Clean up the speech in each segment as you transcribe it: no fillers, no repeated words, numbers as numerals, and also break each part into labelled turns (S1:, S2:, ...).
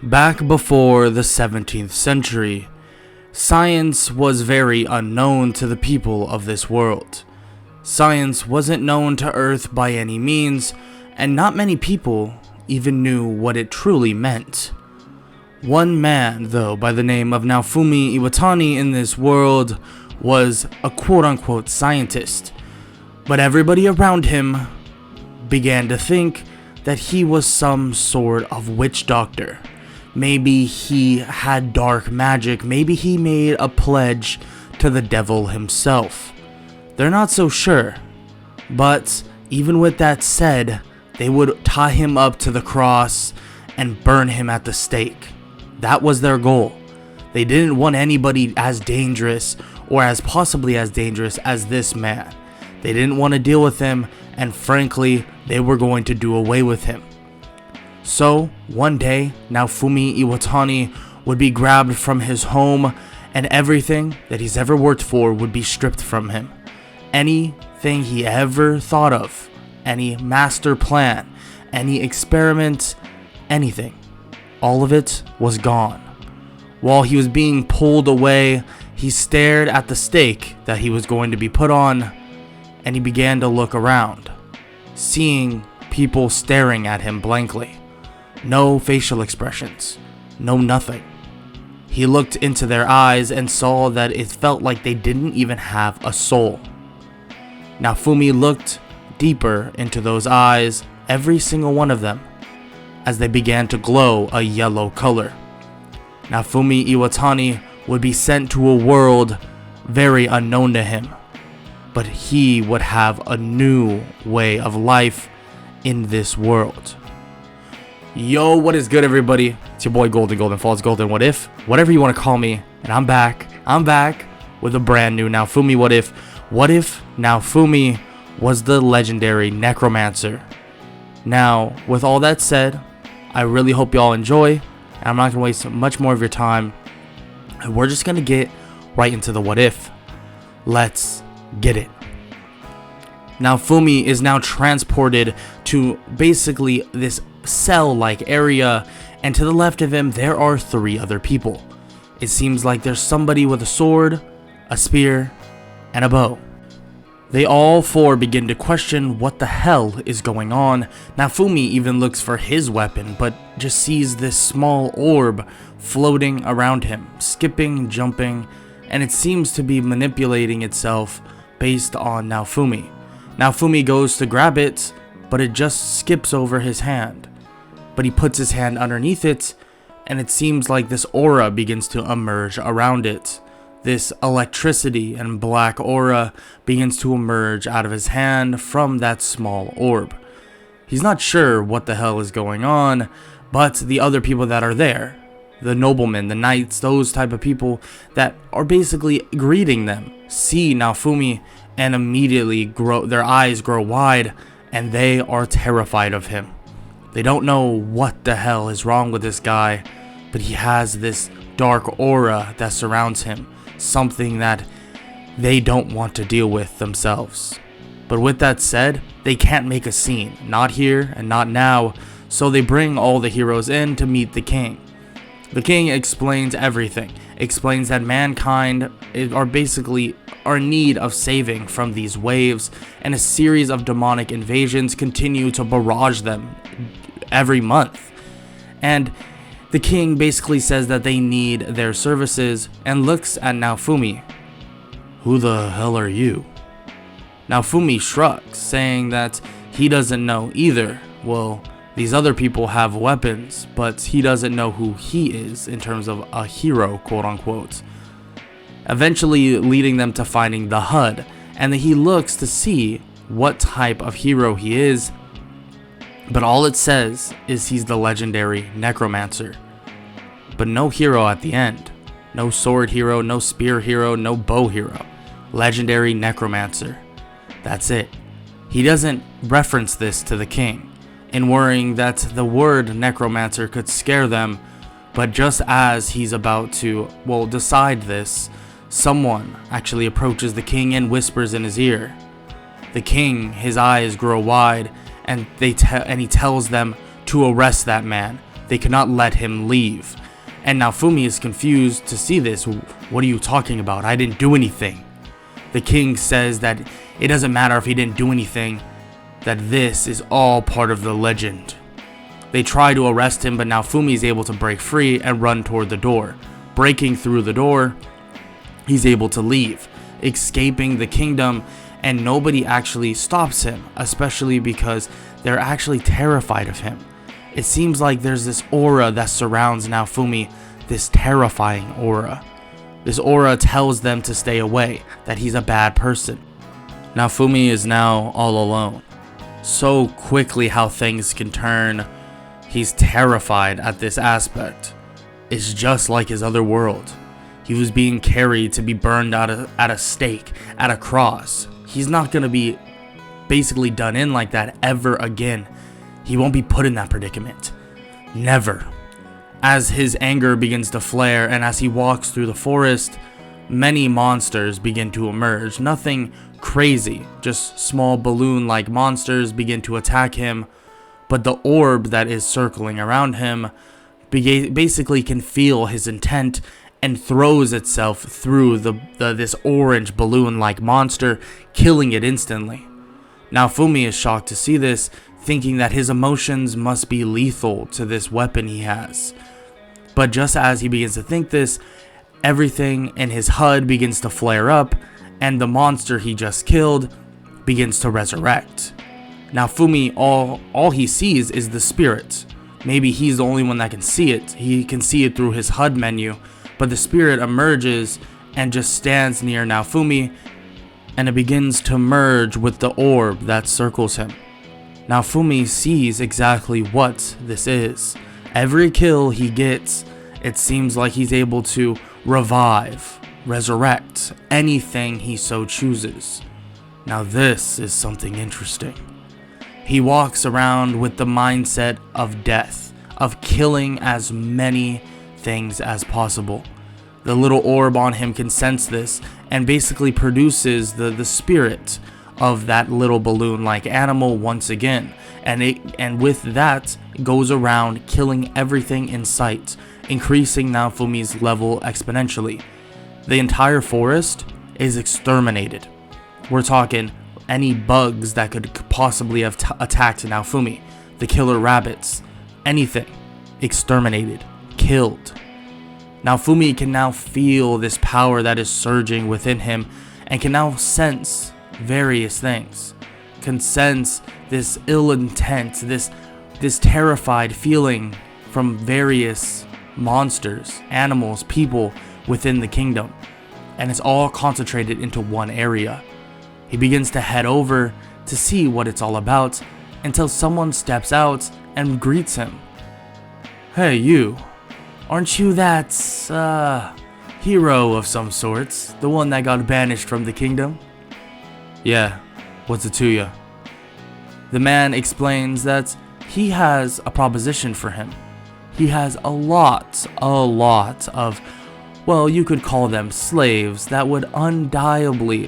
S1: Back before the 17th century, science was very unknown to the people of this world. Science wasn't known to Earth by any means, and not many people even knew what it truly meant. One man, though, by the name of Naofumi Iwatani in this world was a quote-unquote scientist, but everybody around him began to think that he was some sort of witch doctor. Maybe he had dark magic, maybe he made a pledge to the devil himself. They're not so sure, but even with that said, they would tie him up to the cross and burn him at the stake. That was their goal. They didn't want anybody as dangerous or as possibly as dangerous as this man. They didn't want to deal with him, and frankly, they were going to do away with him. So, one day, Naofumi Iwatani would be grabbed from his home, and everything that he's ever worked for would be stripped from him. Anything he ever thought of, any master plan, any experiment, anything, all of it was gone. While he was being pulled away, he stared at the stake that he was going to be put on, and he began to look around, seeing people staring at him blankly. No facial expressions, no nothing. He looked into their eyes and saw that it felt like they didn't even have a soul. Naofumi looked deeper into those eyes, every single one of them, as they began to glow a yellow color. Naofumi Iwatani would be sent to a world very unknown to him, but he would have a new way of life in this world. Yo, what is good, everybody? It's your boy Golden Falls, Golden What If, whatever you want to call me, and I'm back with a brand new Naofumi What If. What if Naofumi was the legendary Necromancer? Now, with all that said, I really hope y'all enjoy, and I'm not going to waste much more of your time, and we're just going to get right into the what if. Let's get it. Naofumi is now transported to basically this cell-like area, and to the left of him there are 3 other people. It seems like there's somebody with a sword, a spear, and a bow. They all 4 begin to question what the hell is going on. Naofumi even looks for his weapon, but just sees this small orb floating around him, skipping, jumping, and it seems to be manipulating itself based on Naofumi. Naofumi goes to grab it, but it just skips over his hand. But he puts his hand underneath it, and it seems like this aura begins to emerge around it. This electricity and black aura begins to emerge out of his hand from that small orb. He's not sure what the hell is going on, but the other people that are there, the noblemen, the knights, those type of people that are basically greeting them, see Naofumi and immediately their eyes grow wide, and they are terrified of him. They don't know what the hell is wrong with this guy, but he has this dark aura that surrounds him, something that they don't want to deal with themselves. But with that said, they can't make a scene, not here and not now, so they bring all the heroes in to meet the king. The king explains everything, explains that mankind are in need of saving from these waves, and a series of demonic invasions continue to barrage them every month. And the king basically says that they need their services and looks at Naofumi. Who the hell are you? Naofumi shrugs, saying that he doesn't know either. Well, these other people have weapons, but he doesn't know who he is in terms of a hero, quote unquote. Eventually leading them to finding the HUD, and he looks to see what type of hero he is, but all it says is he's the legendary Necromancer. But no hero at the end. No sword hero, no spear hero, no bow hero. Legendary Necromancer. That's it. He doesn't reference this to the king, in worrying that the word Necromancer could scare them, but just as he's about to, decide this, someone actually approaches the king and whispers in his ear. The king, his eyes grow wide, and he tells them to arrest that man, They cannot let him leave. And Naofumi is confused to see this. What are you talking about? I didn't do anything. The king says that it doesn't matter if he didn't do anything, that this is all part of the legend. They try to arrest him, but Naofumi is able to break free and run toward the door. Breaking through the door, he's able to leave, escaping the kingdom, and nobody actually stops him, especially because they're actually terrified of him. It seems like there's this aura that surrounds Naofumi, this terrifying aura. This aura tells them to stay away, that he's a bad person. Naofumi is now all alone. So quickly how things can turn. He's terrified at this aspect. It's just like his other world. He was being carried to be burned at a stake, at a cross. He's not going to be basically done in like that ever again. He won't be put in that predicament. Never. As his anger begins to flare and as he walks through the forest, many monsters begin to emerge. Nothing crazy, just small balloon-like monsters begin to attack him. But the orb that is circling around him basically can feel his intent and throws itself through this orange balloon-like monster, killing it instantly. Naofumi is shocked to see this, thinking that his emotions must be lethal to this weapon he has. But just as he begins to think this, everything in his HUD begins to flare up, and the monster he just killed begins to resurrect. Naofumi, all he sees is the spirit. Maybe he's the only one that can see it. He can see it through his HUD menu, but the spirit emerges and just stands near Naofumi, and it begins to merge with the orb that circles him. Naofumi sees exactly what this is. Every kill he gets, it seems like he's able to revive, resurrect anything he so chooses. Now this is something interesting. He walks around with the mindset of death, of killing as many things as possible. The little orb on him can sense this and basically produces the spirit of that little balloon-like animal once again. And with that, goes around killing everything in sight, increasing Naofumi's level exponentially. The entire forest is exterminated. We're talking any bugs that could possibly have attacked Naofumi, the killer rabbits, anything, exterminated, killed. Naofumi can now feel this power that is surging within him and can now sense various things, can sense this ill intent, this terrified feeling from various monsters, animals, people within the kingdom, and it's all concentrated into one area. He begins to head over to see what it's all about until someone steps out and greets him. Hey you, aren't you that, hero of some sorts, the one that got banished from the kingdom? Yeah, what's it to ya? The man explains that he has a proposition for him. He has a lot of, well, you could call them slaves that would undoubtedly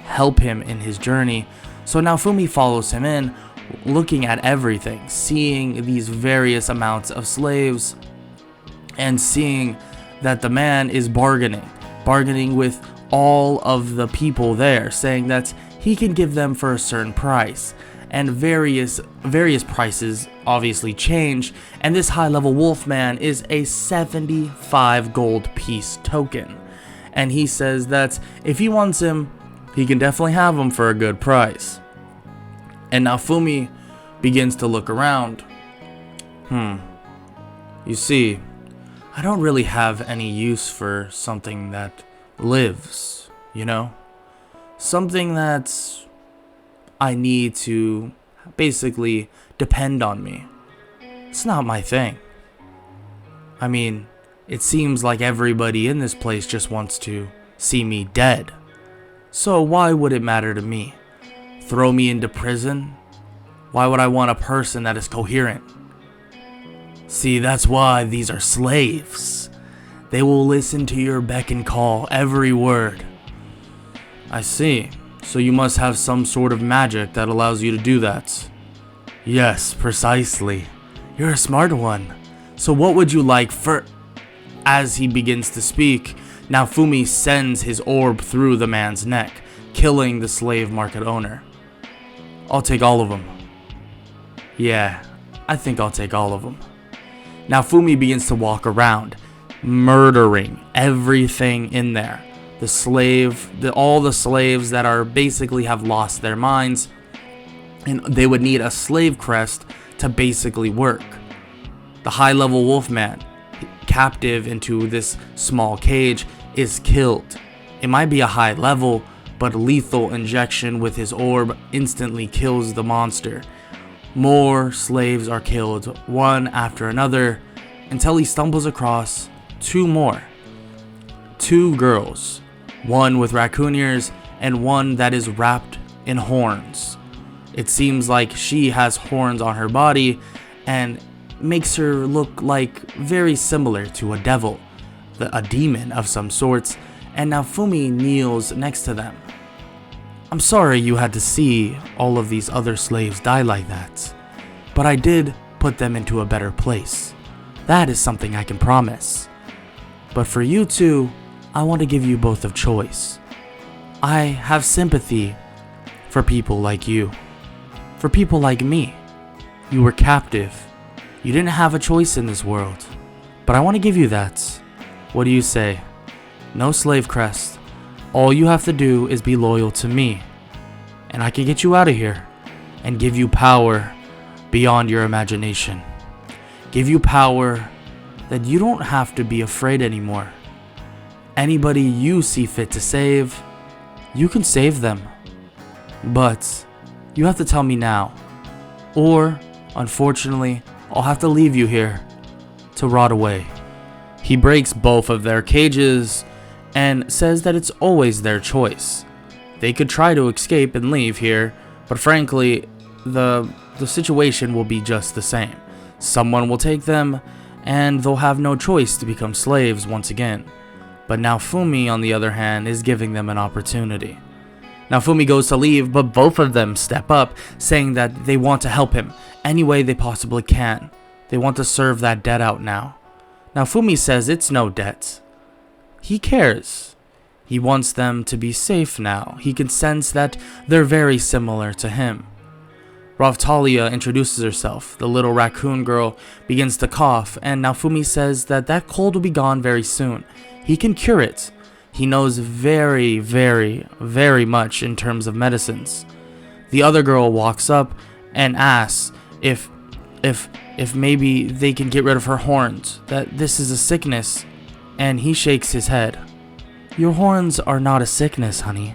S1: help him in his journey. So Naofumi follows him in, looking at everything, seeing these various amounts of slaves, and seeing that the man is bargaining with all of the people there, saying that he can give them for a certain price. And various prices obviously change, and this high-level wolfman is a 75 gold piece token. And he says that if he wants him, he can definitely have him for a good price. And Naofumi begins to look around. You see, I don't really have any use for something that lives, you know? Something that's I need to basically depend on me. It's not my thing. I mean, it seems like everybody in this place just wants to see me dead. So why would it matter to me? Throw me into prison? Why would I want a person that is coherent? See, that's why these are slaves. They will listen to your beck and call, every word. I see. So you must have some sort of magic that allows you to do that. Yes, precisely. You're a smart one. So what would you like for... As he begins to speak, Naofumi sends his orb through the man's neck, killing the slave market owner. I'll take all of them. Yeah, I think I'll take all of them. Naofumi begins to walk around, murdering everything in there. All the slaves that are basically have lost their minds, and they would need a slave crest to basically work. The high-level wolfman, captive into this small cage, is killed. It might be a high level, but lethal injection with his orb instantly kills the monster. More slaves are killed, one after another, until he stumbles across two more. Two girls, one with raccoon ears and one that is wrapped in horns. It seems like she has horns on her body and makes her look like very similar to a devil, a demon of some sorts, and Naofumi kneels next to them. I'm sorry you had to see all of these other slaves die like that, but I did put them into a better place. That is something I can promise. But for you two, I want to give you both of choice. I have sympathy for people like you. For people like me. You were captive. You didn't have a choice in this world. But I want to give you that. What do you say? No slave crest. All you have to do is be loyal to me. And I can get you out of here. And give you power beyond your imagination. Give you power that you don't have to be afraid anymore. Anybody you see fit to save, you can save them. But you have to tell me now. Or, unfortunately, I'll have to leave you here to rot away. He breaks both of their cages and says that it's always their choice. They could try to escape and leave here, but frankly, the situation will be just the same. Someone will take them, and they'll have no choice to become slaves once again. But Naofumi, on the other hand, is giving them an opportunity. Naofumi goes to leave, but both of them step up, saying that they want to help him any way they possibly can. They want to serve that debt out now. Naofumi says it's no debt. He cares. He wants them to be safe now. He can sense that they're very similar to him. Raftalia introduces herself. The little raccoon girl begins to cough, and Naofumi says that cold will be gone very soon. He can cure it. He knows very, very, very much in terms of medicines. The other girl walks up and asks if maybe they can get rid of her horns, that this is a sickness, and he shakes his head. Your horns are not a sickness, honey.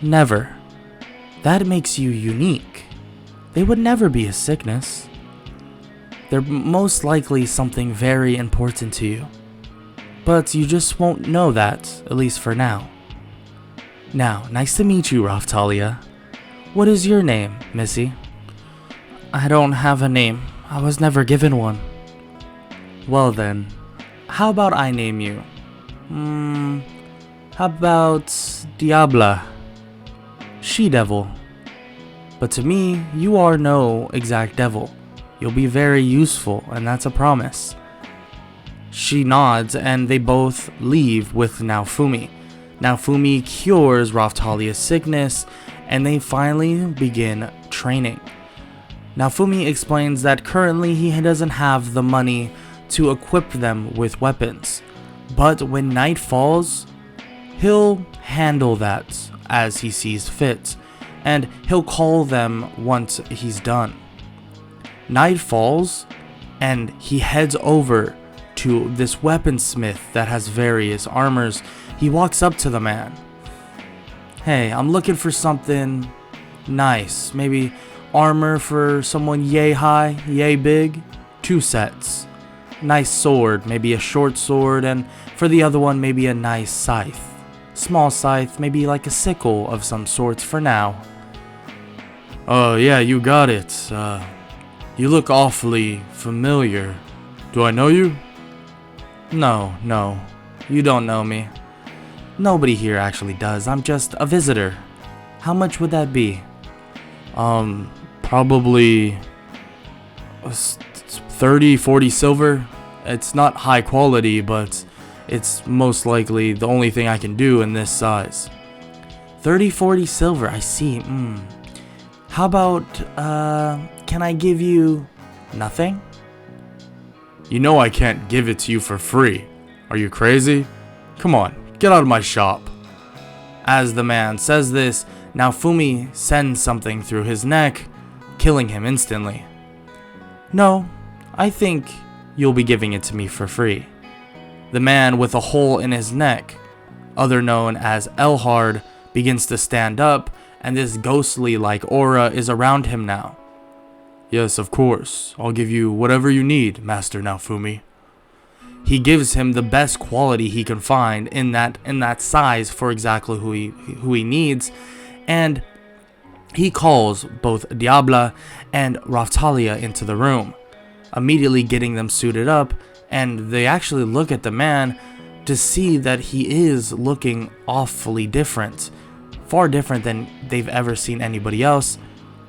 S1: Never. That makes you unique. They would never be a sickness. They're most likely something very important to you. But you just won't know that, at least for now. Now, nice to meet you, Raftalia. What is your name, Missy? I don't have a name. I was never given one. Well then, how about I name you? How about Diabla? She-devil. But to me, you are no exact devil. You'll be very useful, and that's a promise. She nods, and they both leave with Naofumi. Naofumi cures Raftalia's sickness, and they finally begin training. Naofumi explains that currently he doesn't have the money to equip them with weapons, but when night falls, he'll handle that as he sees fit, and he'll call them once he's done. Night falls, and he heads over to this weaponsmith that has various armors. He walks up to the man. Hey, I'm looking for something nice. Maybe armor for someone yay high, yay big. 2 sets. Nice sword, maybe a short sword, and for the other one, maybe a nice scythe. Small scythe, maybe like a sickle of some sort for now. Oh, yeah, you got it. You look awfully familiar. Do I know you? No, you don't know me. Nobody here actually does. I'm just a visitor. How much would that be? Probably 30, 40 silver. It's not high quality, but it's most likely the only thing I can do in this size. 30, 40 silver, I see. How about, can I give you nothing? You know I can't give it to you for free. Are you crazy? Come on, get out of my shop. As the man says this, Naofumi sends something through his neck, killing him instantly. No, I think you'll be giving it to me for free. The man with a hole in his neck, other known as Elhard, begins to stand up, and this ghostly-like aura is around him now. Yes, of course. I'll give you whatever you need, Master Naofumi. He gives him the best quality he can find in that size for exactly who he needs, and he calls both Diabla and Raftalia into the room, immediately getting them suited up, and they actually look at the man to see that he is looking awfully different, far different than they've ever seen anybody else.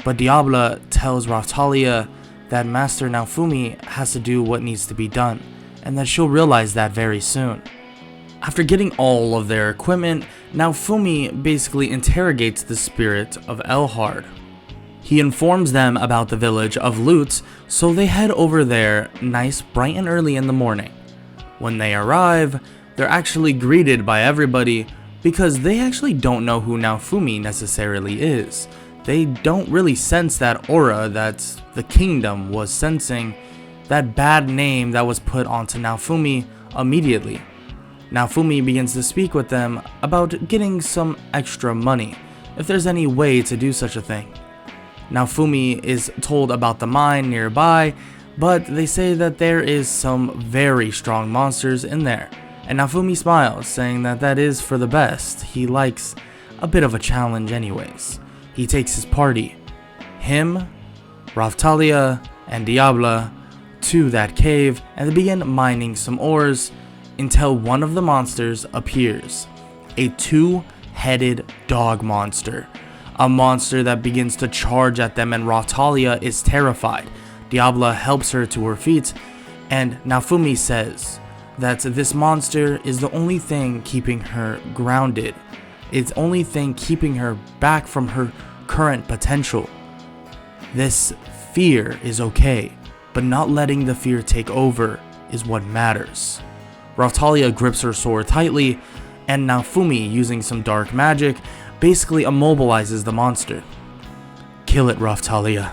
S1: But Diabla tells Raftalia that Master Naofumi has to do what needs to be done, and that she'll realize that very soon. After getting all of their equipment, Naofumi basically interrogates the spirit of Elhard. He informs them about the village of Lutz, so they head over there nice bright and early in the morning. When they arrive, they're actually greeted by everybody because they actually don't know who Naofumi necessarily is. They don't really sense that aura that the kingdom was sensing, that bad name that was put onto Naofumi immediately. Naofumi begins to speak with them about getting some extra money, if there's any way to do such a thing. Naofumi is told about the mine nearby, but they say that there is some very strong monsters in there, and Naofumi smiles, saying that that is for the best. He likes a bit of a challenge anyways. He takes his party, him, Raftalia, and Diabla, to that cave, and they begin mining some ores until one of the monsters appears, a two-headed dog monster. A monster that begins to charge at them, and Raftalia is terrified. Diabla helps her to her feet, and Naofumi says that this monster is the only thing keeping her grounded. It's the only thing keeping her back from her current potential. This fear is okay, but not letting the fear take over is what matters. Raftalia grips her sword tightly, and Naofumi, using some dark magic, basically immobilizes the monster. Kill it, Raftalia.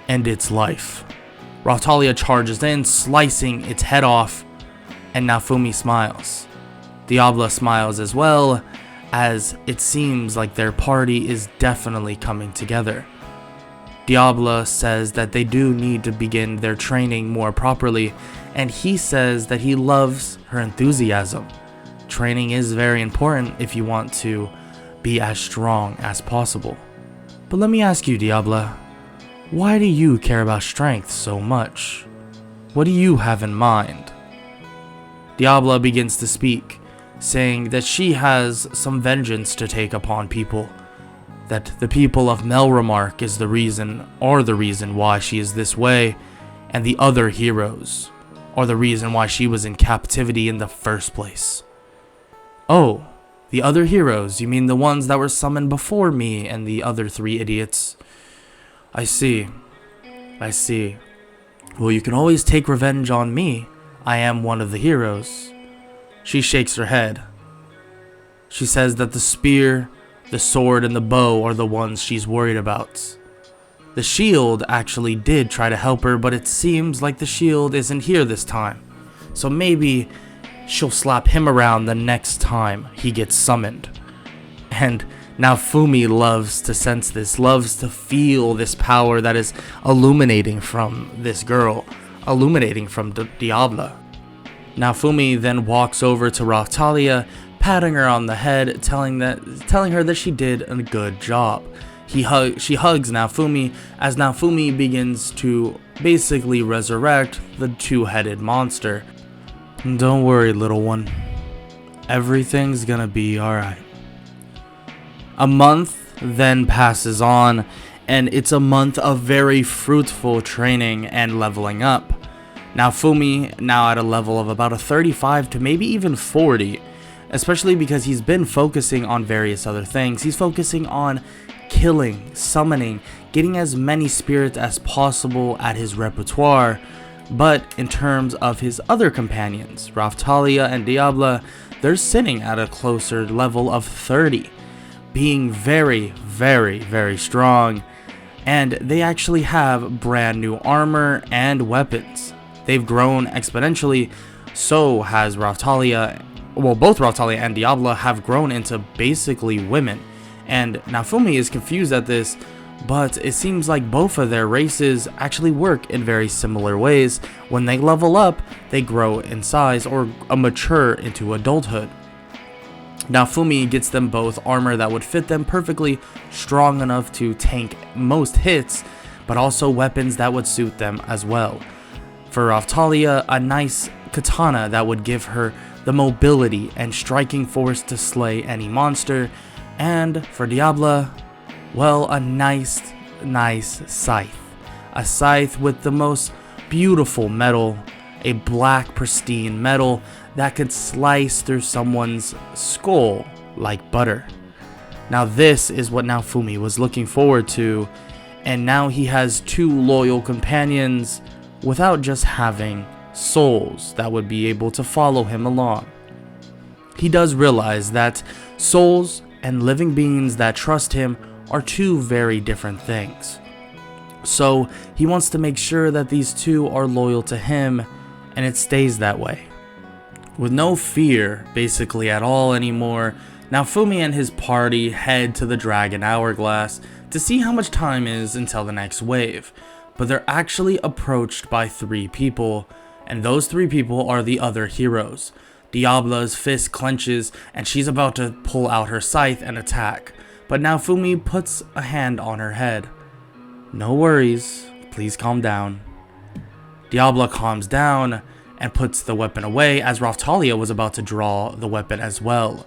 S1: End its life. Raftalia charges in, slicing its head off, and Naofumi smiles. Diabla smiles as well, as it seems like their party is definitely coming together. Diabla says that they do need to begin their training more properly, and he says that he loves her enthusiasm. Training is very important if you want to be as strong as possible. But let me ask you, Diabla, why do you care about strength so much? What do you have in mind? Diabla begins to speak, saying that she has some vengeance to take upon people, that the people of Melramark are the reason why she is this way, and the other heroes are the reason why she was in captivity in the first place. Oh, the other heroes, you mean the ones that were summoned before me and the other three idiots? I see. Well, you can always take revenge on me. I am one of the heroes. She shakes her head. She says that the spear, the sword, and the bow are the ones she's worried about. The shield actually did try to help her, but it seems like the shield isn't here this time. So maybe she'll slap him around the next time he gets summoned. And Naofumi loves to sense this, loves to feel this power that is illuminating from this girl, illuminating from Diabla. Naofumi then walks over to Raftalia, patting her on the head, telling her that she did a good job. She hugs Naofumi as Naofumi begins to basically resurrect the two-headed monster. Don't worry, little one. Everything's gonna be alright. A month then passes on, and it's a month of very fruitful training and leveling up. Naofumi, now at a level of about a 35 to maybe even 40, especially because he's been focusing on various other things. He's focusing on killing, summoning, getting as many spirits as possible at his repertoire. But in terms of his other companions, Raphtalia and Diabla, they're sitting at a closer level of 30, being very, very, very strong, and they actually have brand new armor and weapons. They've grown exponentially, so has Raphtalia. Well, both Raphtalia and Diabla have grown into basically women, and Naofumi is confused at this, but it seems like both of their races actually work in very similar ways. When they level up, they grow in size or mature into adulthood. Naofumi gets them both armor that would fit them perfectly, strong enough to tank most hits, but also weapons that would suit them as well. For Raphtalia, a nice katana that would give her the mobility and striking force to slay any monster, and for Diabla, well, a nice scythe. A scythe with the most beautiful metal, a black pristine metal that could slice through someone's skull like butter. Now this is what Naofumi was looking forward to, and now he has two loyal companions without just having souls that would be able to follow him along. He does realize that souls and living beings that trust him are two very different things. So he wants to make sure that these two are loyal to him, and it stays that way. With no fear basically at all anymore, Naofumi and his party head to the Dragon Hourglass to see how much time is until the next wave, but they're actually approached by three people, and those three people are the other heroes. Diabla's fist clenches and she's about to pull out her scythe and attack, but Naofumi puts a hand on her head. No worries, please calm down. Diabla calms down and puts the weapon away as Raphtalia was about to draw the weapon as well.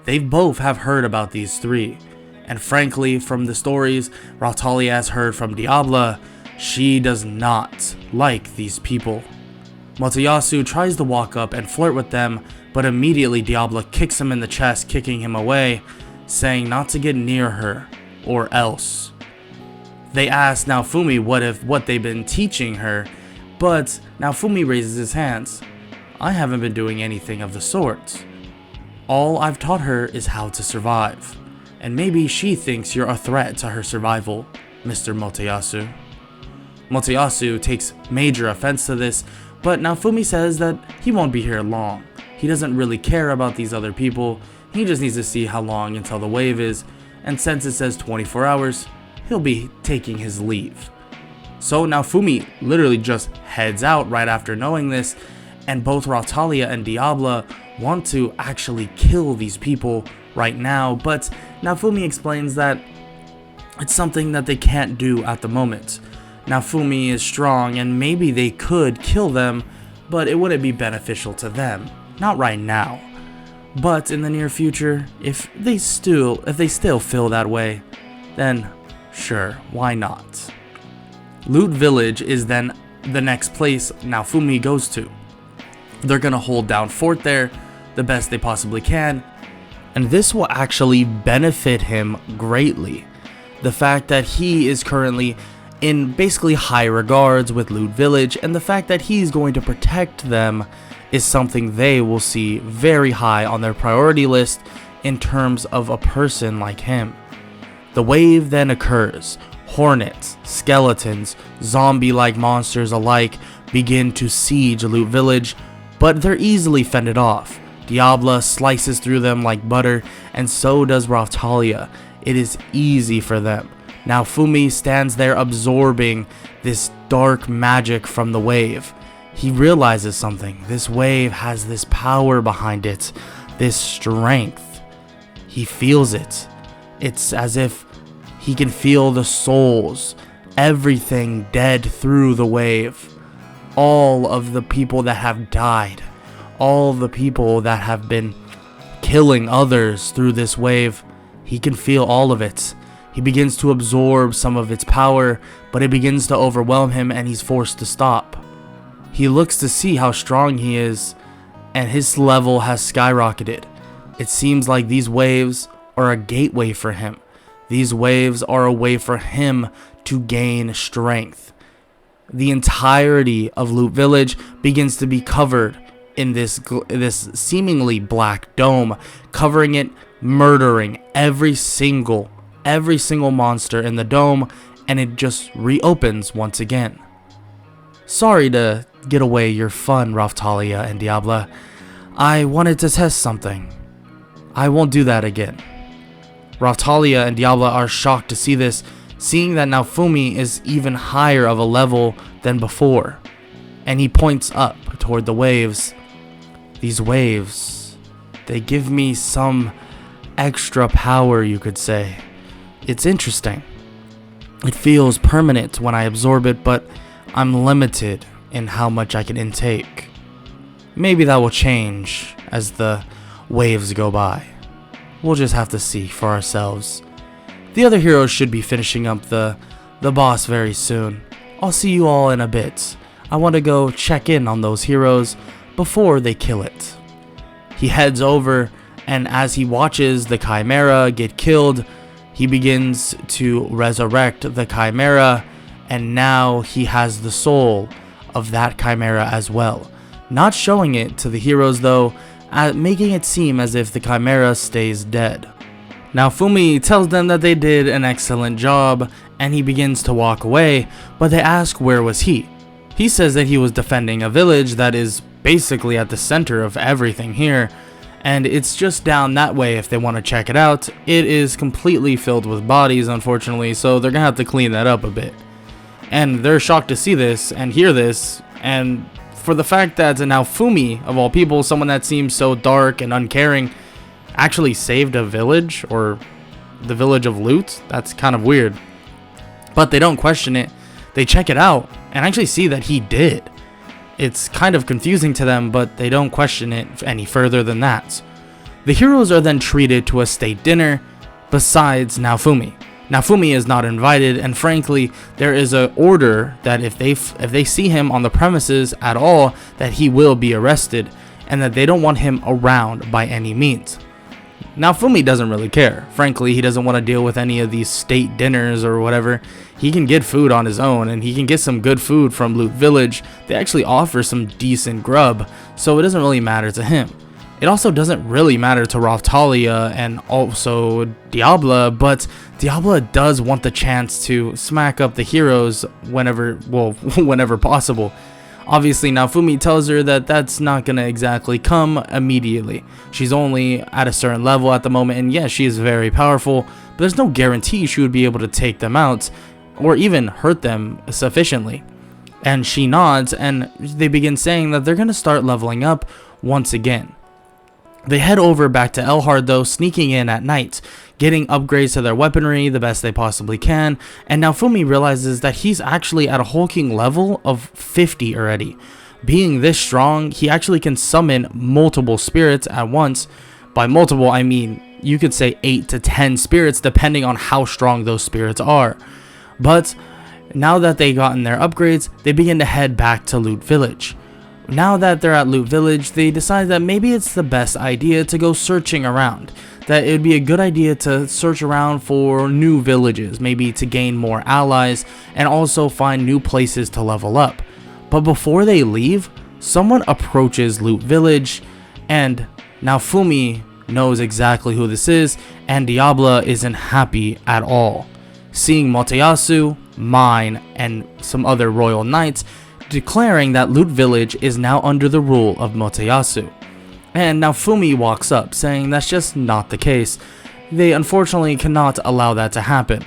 S1: They both have heard about these three, and frankly, from the stories Raphtalia has heard from Diabla, she does not like these people. Motoyasu tries to walk up and flirt with them, but immediately Diabla kicks him in the chest, kicking him away, saying not to get near her, or else. They ask Naofumi what they've been teaching her, but Naofumi raises his hands. I haven't been doing anything of the sort. All I've taught her is how to survive, and maybe she thinks you're a threat to her survival, Mr. Motoyasu. Motoyasu takes major offense to this, but Naofumi says that he won't be here long. He doesn't really care about these other people, he just needs to see how long until the wave is, and since it says 24 hours, he'll be taking his leave. So Naofumi literally just heads out right after knowing this, and both Raphtalia and Diabla want to actually kill these people right now, but Naofumi explains that it's something that they can't do at the moment. Naofumi is strong and maybe they could kill them, but it wouldn't be beneficial to them. Not right now. But in the near future, if they still feel that way, then sure, why not? Loot Village is then the next place Naofumi goes to. They're gonna hold down fort there the best they possibly can, and this will actually benefit him greatly. The fact that he is currently in basically high regards with Loot Village, and the fact that he's going to protect them is something they will see very high on their priority list in terms of a person like him. The wave then occurs. Hornets, skeletons, zombie-like monsters alike begin to siege Loot Village, but they're easily fended off. Diabla slices through them like butter, and so does Raphtalia. It is easy for them. Naofumi stands there absorbing this dark magic from the wave. He realizes something. This wave has this power behind it, this strength. He feels it. It's as if he can feel the souls, everything dead through the wave. All of the people that have died, all the people that have been killing others through this wave, he can feel all of it. He begins to absorb some of its power, but it begins to overwhelm him and he's forced to stop. He looks to see how strong he is, and his level has skyrocketed. It seems like these waves are a gateway for him. These waves are a way for him to gain strength. The entirety of Loot Village begins to be covered in this seemingly black dome, covering it, murdering every single monster in the dome, and it just reopens once again. Sorry to get away your fun, Raftalia and Diabla. I wanted to test something. I won't do that again. Raftalia and Diabla are shocked to see this, seeing that Naofumi is even higher of a level than before, and he points up toward the waves. These waves, they give me some extra power, you could say. It's interesting. It feels permanent when I absorb it, but I'm limited in how much I can intake. Maybe that will change as the waves go by. We'll just have to see for ourselves. The other heroes should be finishing up the boss very soon. I'll see you all in a bit. I want to go check in on those heroes before they kill it. He heads over, and as he watches the Chimera get killed, he begins to resurrect the Chimera, and now he has the soul of that Chimera as well. Not showing it to the heroes though, making it seem as if the Chimera stays dead. Naofumi tells them that they did an excellent job, and he begins to walk away, but they ask where was he. He says that he was defending a village that is basically at the center of everything here, and it's just down that way if they want to check it out. It is completely filled with bodies, unfortunately, so they're gonna have to clean that up a bit. And they're shocked to see this and hear this, and for the fact that Naofumi, of all people, someone that seems so dark and uncaring, actually saved a village, or the village of Loot. That's kind of weird. But they don't question it. They check it out and actually see that he did. It's kind of confusing to them, but they don't question it any further than that. The heroes are then treated to a state dinner, besides Naofumi. Naofumi is not invited, and frankly, there is an order that if they see him on the premises at all, that he will be arrested, and that they don't want him around by any means. Naofumi doesn't really care. Frankly, he doesn't want to deal with any of these state dinners or whatever. He can get food on his own, and he can get some good food from Loot Village. They actually offer some decent grub, so it doesn't really matter to him. It also doesn't really matter to Raftalia and also Diabla, but Diabla does want the chance to smack up the heroes whenever possible. Obviously, Naofumi tells her that that's not going to exactly come immediately. She's only at a certain level at the moment, and yes, she is very powerful, but there's no guarantee she would be able to take them out or even hurt them sufficiently. And she nods, and they begin saying that they're going to start leveling up once again. They head over back to Elhard though, sneaking in at night, getting upgrades to their weaponry the best they possibly can, and Naofumi realizes that he's actually at a hulking level of 50 already. Being this strong, he actually can summon multiple spirits at once. By multiple, I mean you could say 8 to 10 spirits depending on how strong those spirits are. But now that they've gotten their upgrades, they begin to head back to Loot Village. Now that they're at Loot Village, they decide that maybe it's the best idea to go searching around. That it would be a good idea to search around for new villages, maybe to gain more allies, and also find new places to level up. But before they leave, someone approaches Loot Village, and Naofumi knows exactly who this is, and Diabla isn't happy at all. Seeing Motoyasu, Mine, and some other royal knights, declaring that Loot Village is now under the rule of Motoyasu. And Naofumi walks up, saying that's just not the case. They unfortunately cannot allow that to happen.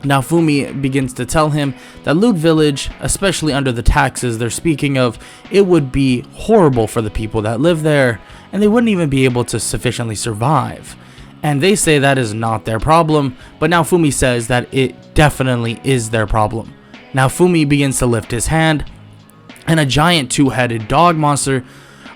S1: Naofumi begins to tell him that Loot Village, especially under the taxes they're speaking of, it would be horrible for the people that live there, and they wouldn't even be able to sufficiently survive. And they say that is not their problem, but Naofumi says that it definitely is their problem. Naofumi begins to lift his hand, and a giant two-headed dog monster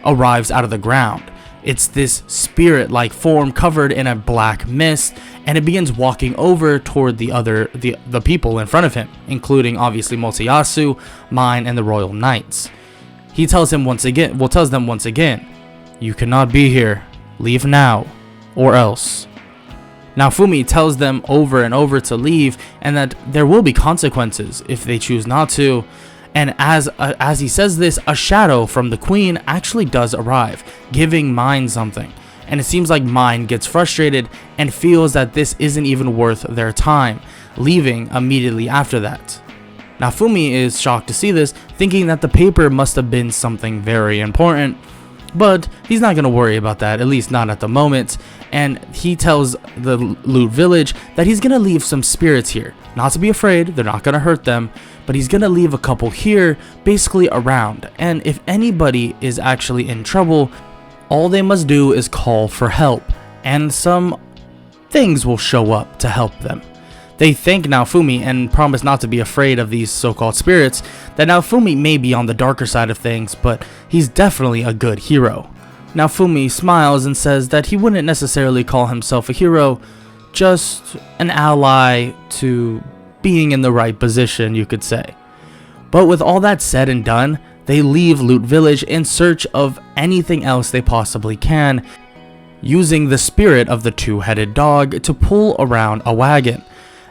S1: arrives out of the ground. It's this spirit-like form covered in a black mist, and it begins walking over toward the people in front of him, including obviously Motoyasu, Mine, and the royal knights. he tells them once again, "You cannot be here. Leave now, or else." Naofumi tells them over and over to leave, and that there will be consequences if they choose not to. And as he says this, a shadow from the queen actually does arrive, giving Mine something. And it seems like Mine gets frustrated and feels that this isn't even worth their time, leaving immediately after that. Naofumi is shocked to see this, thinking that the paper must have been something very important. But he's not going to worry about that, at least not at the moment, and he tells the Loot Village that he's going to leave some spirits here. Not to be afraid, they're not going to hurt them, but he's going to leave a couple here, basically around, and if anybody is actually in trouble, all they must do is call for help, and some things will show up to help them. They thank Naofumi and promise not to be afraid of these so-called spirits, that Naofumi may be on the darker side of things, but he's definitely a good hero. Naofumi smiles and says that he wouldn't necessarily call himself a hero, just an ally to being in the right position, you could say. But with all that said and done, they leave Loot Village in search of anything else they possibly can, using the spirit of the two-headed dog to pull around a wagon.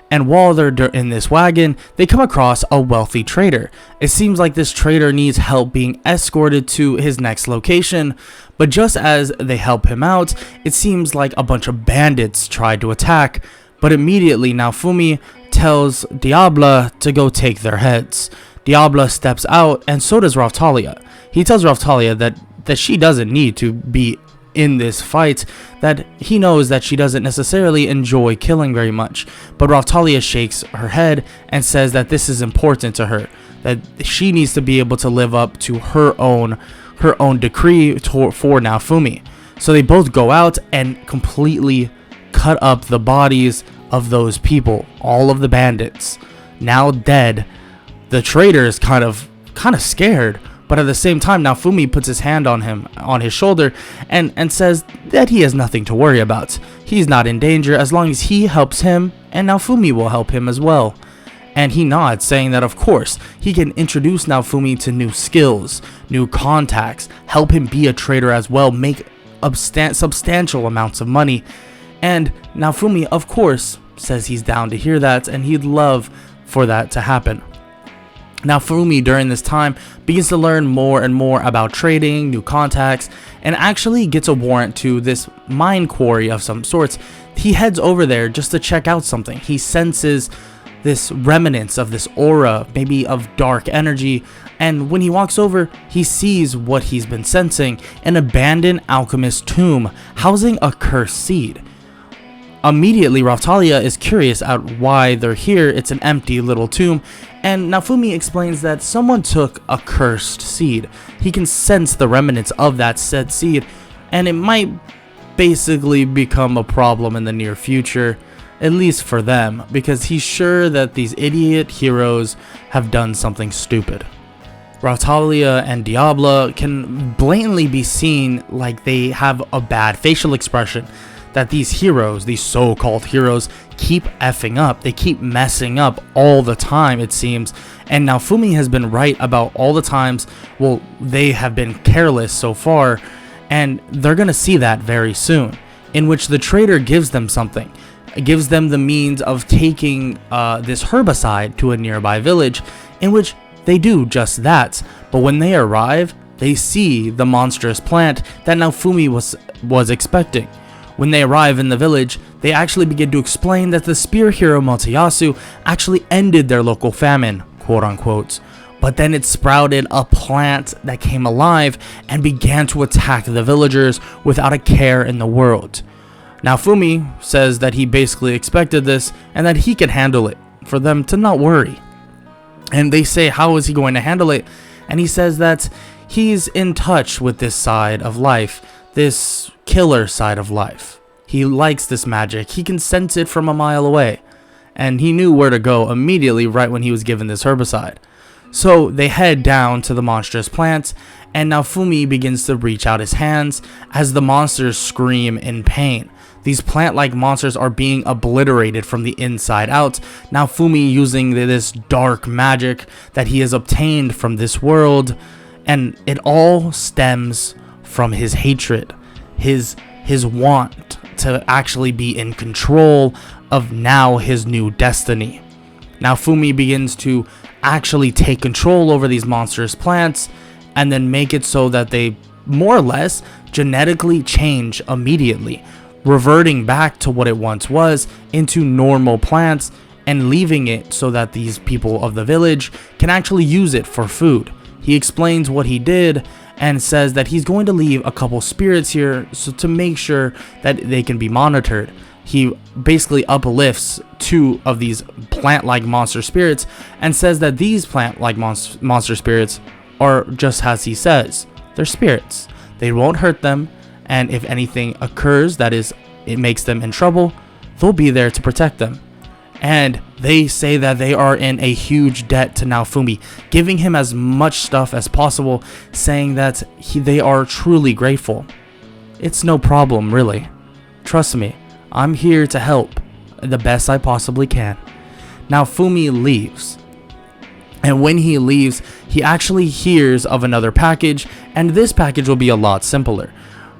S1: And while they're in this wagon, they come across a wealthy trader. It seems like this trader needs help being escorted to his next location, but just as they help him out, it seems like a bunch of bandits try to attack, but immediately Naofumi tells Diabla to go take their heads. Diabla steps out, and so does Raphtalia. He tells Raphtalia that she doesn't need to be in this fight, that he knows that she doesn't necessarily enjoy killing very much, but Raphtalia shakes her head and says that this is important to her, that she needs to be able to live up to her own decree for Naofumi. So they both go out and completely cut up the bodies of those people, all of the bandits, now dead. The trader is kind of scared, but at the same time, Naofumi puts his hand on his shoulder, and says that he has nothing to worry about. He's not in danger as long as he helps him, and Naofumi will help him as well. And he nods, saying that of course, he can introduce Naofumi to new skills, new contacts, help him be a trader as well, make substantial amounts of money. And Naofumi, of course, says he's down to hear that, and he'd love for that to happen. Naofumi during this time begins to learn more and more about trading, new contacts, and actually gets a warrant to this mine quarry of some sorts. He heads over there just to check out something. He senses this remnants of this aura, maybe of dark energy, and when he walks over, he sees what he's been sensing, an abandoned alchemist tomb housing a cursed seed. Immediately, Raphtalia is curious at why they're here. It's an empty little tomb, and Naofumi explains that someone took a cursed seed. He can sense the remnants of that said seed, and it might basically become a problem in the near future, at least for them, because he's sure that these idiot heroes have done something stupid. Raphtalia and Diabla can blatantly be seen like they have a bad facial expression, that these heroes, these so-called heroes, keep effing up. They keep messing up all the time, it seems. And Naofumi has been right about all the times, well, they have been careless so far, and they're going to see that very soon, in which the trader gives them something. It gives them the means of taking this herbicide to a nearby village, in which they do just that. But when they arrive, they see the monstrous plant that Naofumi was expecting. When they arrive in the village, they actually begin to explain that the spear hero Motoyasu actually ended their local famine, quote unquote. But then it sprouted a plant that came alive and began to attack the villagers without a care in the world. Naofumi says that he basically expected this and that he can handle it, for them to not worry. And they say, how is he going to handle it? And he says that he's in touch with this side of life, this killer side of life. He likes this magic. He can sense it from a mile away. And he knew where to go immediately right when he was given this herbicide. So they head down to the monstrous plant, and Naofumi begins to reach out his hands as the monsters scream in pain. These plant-like monsters are being obliterated from the inside out. Naofumi, using this dark magic that he has obtained from this world, And it all stems from his hatred, his want to actually be in control of now his new destiny. Naofumi begins to actually take control over these monstrous plants and then make it so that they more or less genetically change immediately, reverting back to what it once was into normal plants and leaving it so that these people of the village can actually use it for food. He explains what he did and says that he's going to leave a couple spirits here so to make sure that they can be monitored. He basically uplifts 2 of these plant-like monster spirits and says that these plant-like monster spirits are just as he says. They're spirits. They won't hurt them, and if anything occurs that is, it makes them in trouble, they'll be there to protect them. And they say that they are in a huge debt to Naofumi, giving him as much stuff as possible, saying that they are truly grateful. It's no problem, really. Trust me, I'm here to help the best I possibly can. Naofumi leaves. And when he leaves, he actually hears of another package, and this package will be a lot simpler.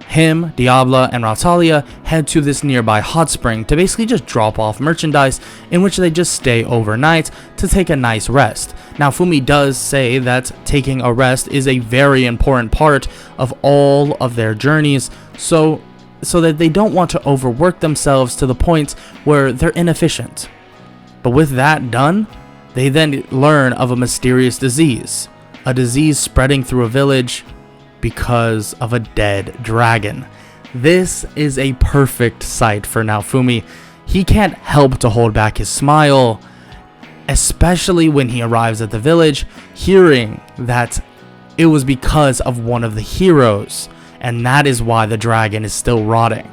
S1: Him, Diabla, and Rautalia head to this nearby hot spring to basically just drop off merchandise, in which they just stay overnight to take a nice rest. Naofumi does say that taking a rest is a very important part of all of their journeys, so that they don't want to overwork themselves to the point where they're inefficient. But with that done, they then learn of a mysterious disease, a disease spreading through a village because of a dead dragon. This is a perfect sight for Naofumi. He can't help to hold back his smile, especially when he arrives at the village, hearing that it was because of one of the heroes, and that is why the dragon is still rotting.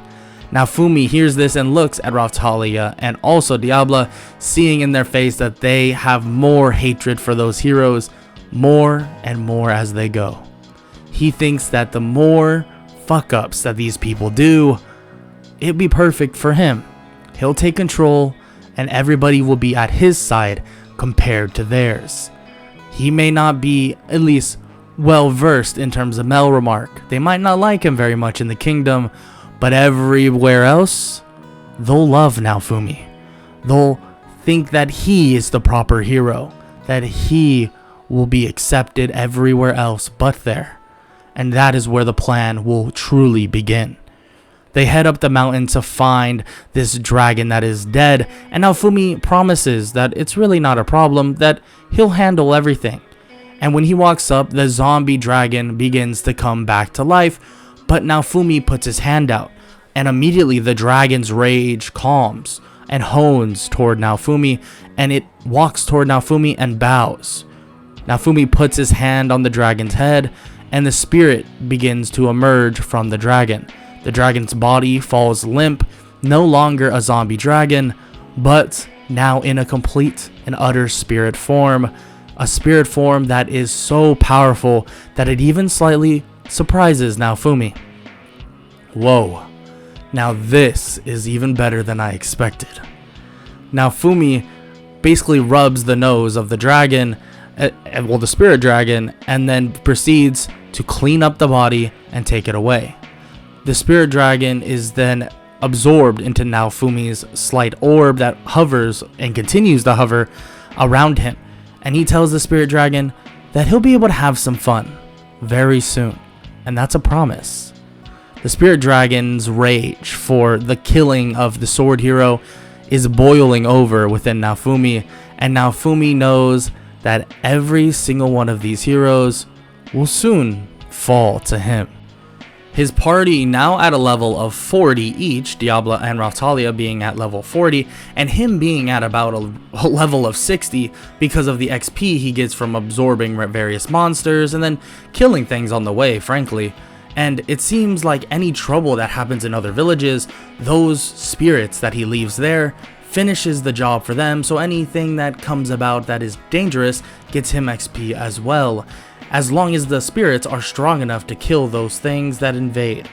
S1: Naofumi hears this and looks at Rautalia and also Diabla, seeing in their face that they have more hatred for those heroes, more and more as they go. He thinks that the more fuck-ups that these people do, it'd be perfect for him. He'll take control and everybody will be at his side compared to theirs. He may not be, at least, well versed in terms of Melremark. They might not like him very much in the kingdom, but everywhere else, they'll love Naofumi. They'll think that he is the proper hero, that he will be accepted everywhere else but there. And that is where the plan will truly begin. They head up the mountain to find this dragon that is dead, and Naofumi promises that it's really not a problem, that he'll handle everything. And when he walks up, the zombie dragon begins to come back to life, but Naofumi puts his hand out, and immediately the dragon's rage calms and hones toward Naofumi, and it walks toward Naofumi and bows. Naofumi puts his hand on the dragon's head, and the spirit begins to emerge from the dragon. The dragon's body falls limp, no longer a zombie dragon, but now in a complete and utter spirit form. A spirit form that is so powerful that it even slightly surprises Naofumi. Whoa, now this is even better than I expected. Naofumi basically rubs the nose of the dragon, well, the spirit dragon, and then proceeds to clean up the body and take it away. The spirit dragon is then absorbed into Naofumi's slight orb that hovers and continues to hover around him, and he tells the spirit dragon that he'll be able to have some fun very soon, and that's a promise. The spirit dragon's rage for the killing of the sword hero is boiling over within Naofumi, and Naofumi knows that every single one of these heroes will soon fall to him. His party now at a level of 40 each, Diabla and Rautalia being at level 40, and him being at about a level of 60 because of the XP he gets from absorbing various monsters and then killing things on the way, frankly. And it seems like any trouble that happens in other villages, those spirits that he leaves there finishes the job for them, so anything that comes about that is dangerous gets him XP as well, as long as the spirits are strong enough to kill those things that invade.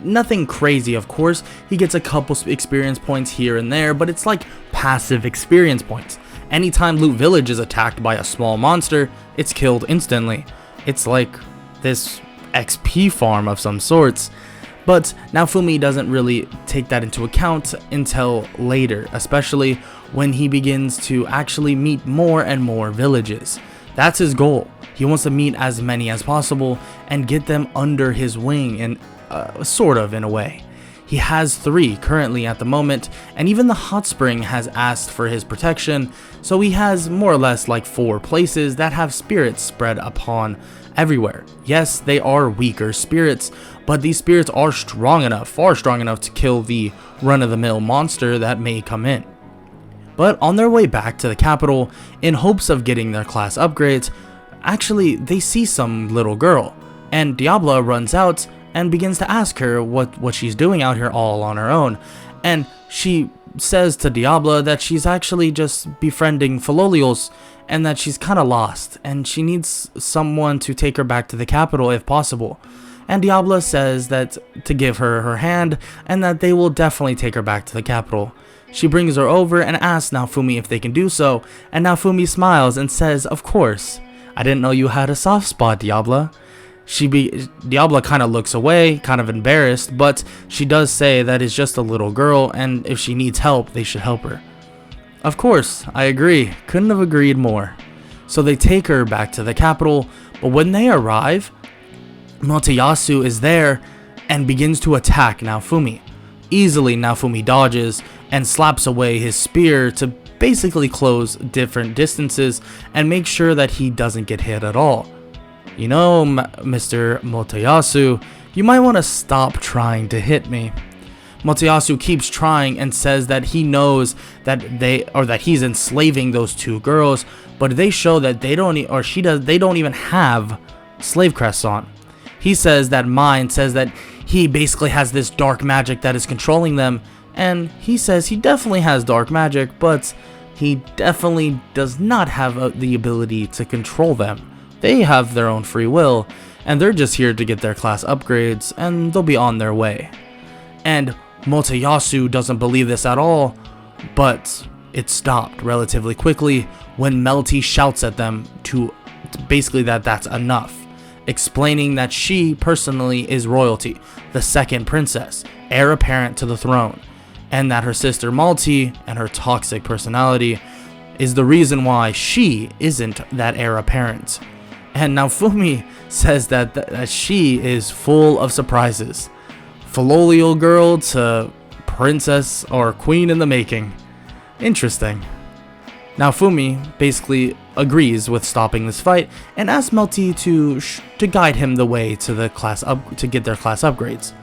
S1: Nothing crazy, of course. He gets a couple experience points here and there, but it's like passive experience points. Anytime Loot Village is attacked by a small monster, it's killed instantly. it's like this XP farm of some sorts. But Naofumi doesn't really take that into account until later, especially when he begins to actually meet more and more villages. That's his goal. He wants to meet as many as possible and get them under his wing, and sort of in a way. He has 3 currently at the moment, and even the hot spring has asked for his protection, so he has more or less like 4 places that have spirits spread upon everywhere. Yes, they are weaker spirits, but these spirits are strong enough, far strong enough to kill the run-of-the-mill monster that may come in. But on their way back to the capital, in hopes of getting their class upgrades, actually they see some little girl, and Diabla runs out and begins to ask her what she's doing out here all on her own. And she says to Diabla that she's actually just befriending Filolios and that she's kind of lost and she needs someone to take her back to the capital if possible. And Diabla says that to give her her hand and that they will definitely take her back to the capital. She brings her over and asks Naofumi if they can do so, and Naofumi smiles and says, "Of course. I didn't know you had a soft spot, Diabla." Diabla kind of looks away, kind of embarrassed, but she does say that it's just a little girl, and if she needs help, they should help her. Of course, I agree. Couldn't have agreed more. So they take her back to the capital, but when they arrive, Motoyasu is there and begins to attack Naofumi. Easily, Naofumi dodges and slaps away his spear to basically close different distances and make sure that he doesn't get hit at all. You know, Mr. Motoyasu, you might want to stop trying to hit me. Motoyasu keeps trying and says that he knows that he's enslaving those 2 girls, but they show that they don't even have slave crests on. He says that Mind says that he basically has this dark magic that is controlling them, and he says he definitely has dark magic, but he definitely does not have the ability to control them. They have their own free will, and they're just here to get their class upgrades, and they'll be on their way. And Motoyasu doesn't believe this at all, but it stopped relatively quickly when Melty shouts at them to basically that's enough, explaining that she personally is royalty, the second princess, heir apparent to the throne, and that her sister Malty and her toxic personality is the reason why she isn't that heir apparent. And Naofumi says that she is full of surprises. Filolial girl to princess or queen in the making. Interesting. Naofumi basically agrees with stopping this fight and asks Melty to guide him the way to the class to get their class upgrades,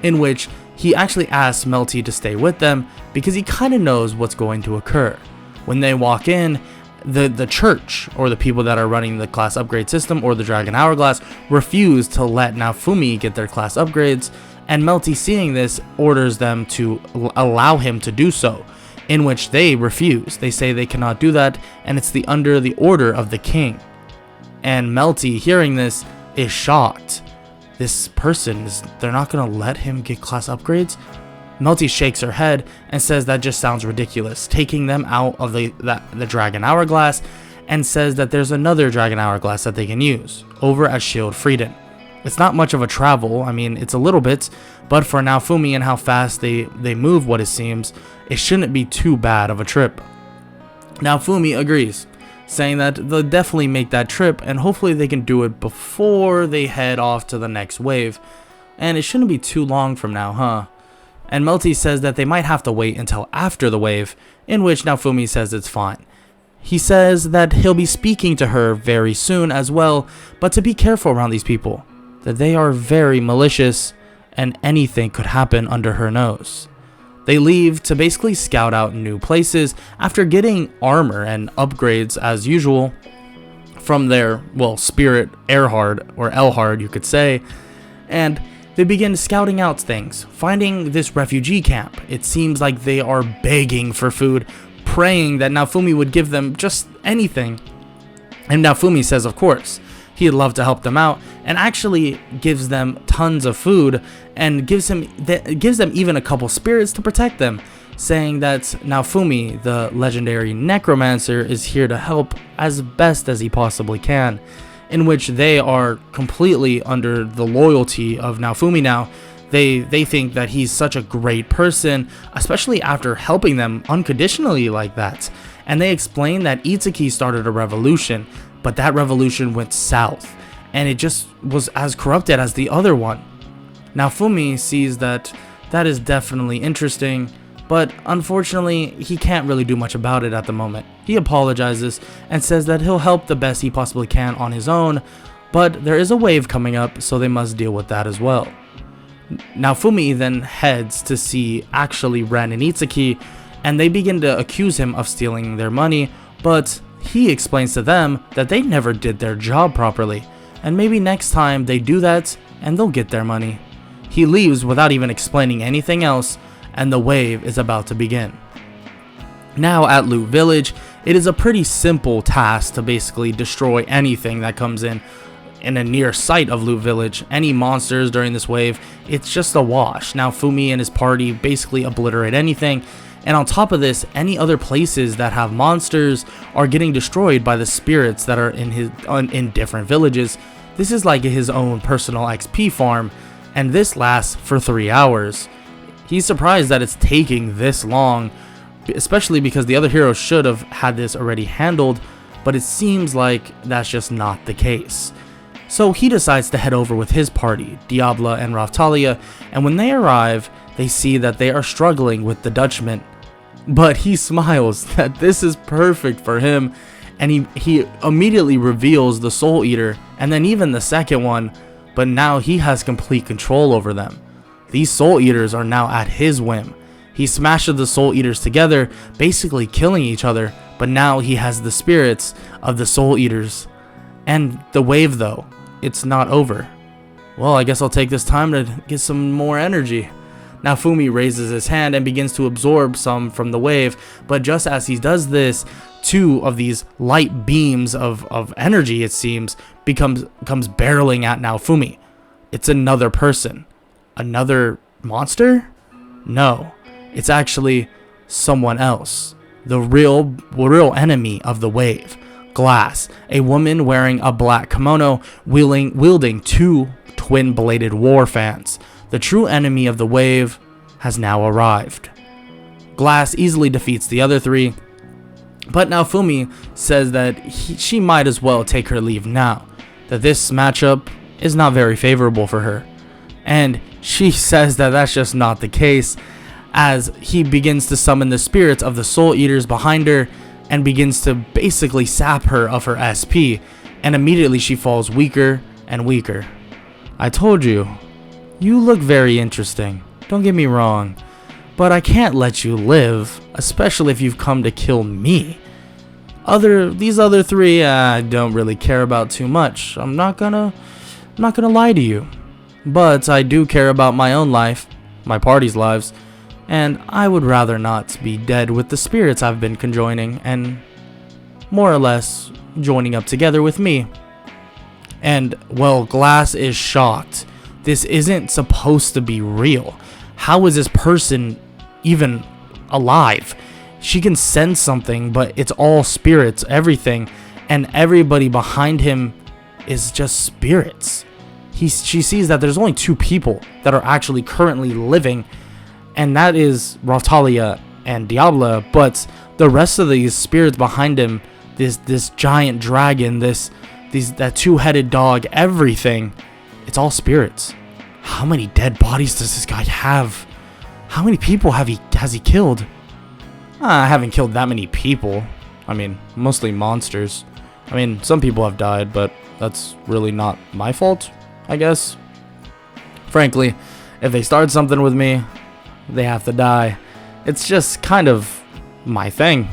S1: in which he actually asks Melty to stay with them because he kind of knows what's going to occur. When they walk in, the church, or the people that are running the class upgrade system, or the Dragon Hourglass, refuse to let Naofumi get their class upgrades, and Melty, seeing this, orders them to allow him to do so, in which they refuse. They say they cannot do that, and it's under the order of the king. And Melty, hearing this, is shocked. This person, they're not going to let him get class upgrades? Melty shakes her head and says that just sounds ridiculous, taking them out of the Dragon Hourglass, and says that there's another Dragon Hourglass that they can use, over at Shield Frieden. It's not much of a travel, I mean, it's a little bit, but for Naofumi and how fast they move, what it seems, it shouldn't be too bad of a trip. Naofumi agrees, saying that they'll definitely make that trip, and hopefully they can do it before they head off to the next wave, and it shouldn't be too long from now, huh? And Melty says that they might have to wait until after the wave, in which Naofumi says it's fine. He says that he'll be speaking to her very soon as well, but to be careful around these people, that they are very malicious and anything could happen under her nose. They leave to basically scout out new places after getting armor and upgrades as usual from their, spirit Erhard, or Elhard you could say, and they begin scouting out things, finding this refugee camp. It seems like they are begging for food, praying that Naofumi would give them just anything. And Naofumi says of course, he'd love to help them out, and actually gives them tons of food, and gives them even a couple spirits to protect them, saying that Naofumi, the legendary Necromancer, is here to help as best as he possibly can, in which they are completely under the loyalty of Naofumi now. They think that he's such a great person, especially after helping them unconditionally like that. And they explain that Itsuki started a revolution, but that revolution went south, and it just was as corrupted as the other one. Naofumi sees that is definitely interesting, but unfortunately, he can't really do much about it at the moment. He apologizes and says that he'll help the best he possibly can on his own, but there is a wave coming up, so they must deal with that as well. Naofumi then heads to see actually Ren and Itsuki, and they begin to accuse him of stealing their money, but he explains to them that they never did their job properly, and maybe next time they do that and they'll get their money. He leaves without even explaining anything else, and the wave is about to begin. Now at Loot Village, it is a pretty simple task to basically destroy anything that comes in a near sight of Loot Village. Any monsters during this wave, it's just a wash. Now Fumi and his party basically obliterate anything, and on top of this, any other places that have monsters are getting destroyed by the spirits that are in different villages. This is like his own personal XP farm, and this lasts for 3 hours. He's surprised that it's taking this long, especially because the other heroes should have had this already handled, but it seems like that's just not the case. So he decides to head over with his party, Diabla and Raftalia, and when they arrive, they see that they are struggling with the Dutchman. But he smiles that this is perfect for him, and he immediately reveals the Soul Eater, and then even the second one, but now he has complete control over them. These Soul Eaters are now at his whim. He smashes the Soul Eaters together, basically killing each other, but now he has the spirits of the Soul Eaters. And the wave though, it's not over. Well, I guess I'll take this time to get some more energy. Now Fumi raises his hand and begins to absorb some from the wave, but just as he does this, two of these light beams of energy, it seems, comes barreling at Naofumi. It's another person. Another monster? No, it's actually someone else. The real enemy of the wave. Glass, a woman wearing a black kimono, wielding two twin-bladed war fans. The true enemy of the wave has now arrived. Glass easily defeats the other three, but Naofumi says that she might as well take her leave now, that this matchup is not very favorable for her. And she says that that's just not the case, as he begins to summon the spirits of the Soul Eaters behind her and begins to basically sap her of her SP, and immediately she falls weaker and weaker. I told you, you look very interesting, don't get me wrong, but I can't let you live, especially if you've come to kill me. These other three, I don't really care about too much. I'm not gonna lie to you, but I do care about my own life, my party's lives, and I would rather not be dead with the spirits I've been conjoining and more or less joining up together with me. And well, Glass is shocked. This isn't supposed to be real. How is this person even alive? She can sense something, but it's all spirits, everything, and everybody behind him is just spirits. She sees that there's only two people that are actually currently living, and that is Raftalia and Diabla, but the rest of these spirits behind him, this giant dragon, that two-headed dog, everything, it's all spirits. How many dead bodies does this guy have? How many people has he killed? I haven't killed that many people. I mean, mostly monsters. I mean, some people have died, but that's really not my fault, I guess. Frankly, if they start something with me, they have to die. It's just kind of my thing.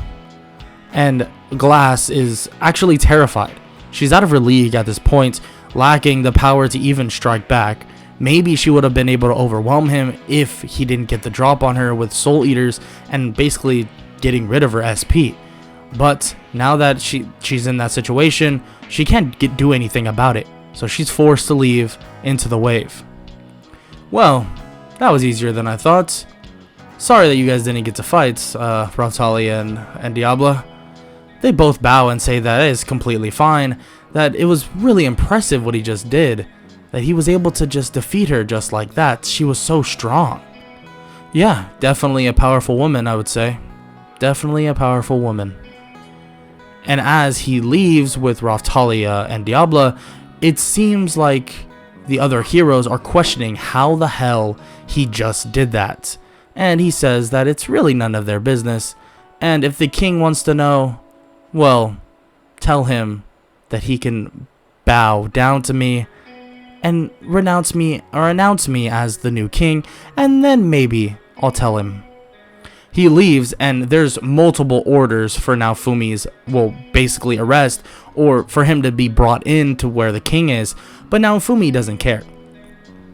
S1: And Glass is actually terrified. She's out of her league at this point, lacking the power to even strike back. Maybe she would have been able to overwhelm him if he didn't get the drop on her with Soul Eaters and basically getting rid of her SP. But now that she's in that situation, she can't do anything about it. So she's forced to leave into the wave. Well, that was easier than I thought. Sorry that you guys didn't get to fight, Raftalia and Diabla. They both bow and say that it is completely fine. that it was really impressive what he just did, that he was able to just defeat her just like that. She was so strong. Yeah, definitely a powerful woman, I would say. Definitely a powerful woman. And as he leaves with Raphtalia and Diabla, it seems like the other heroes are questioning how the hell he just did that. And he says that it's really none of their business. And if the king wants to know, well, tell him that he can bow down to me and renounce me or announce me as the new king, and then maybe I'll tell him. He leaves, and there's multiple orders for Naofumi's, well, basically arrest, or for him to be brought in to where the king is, but Naofumi doesn't care.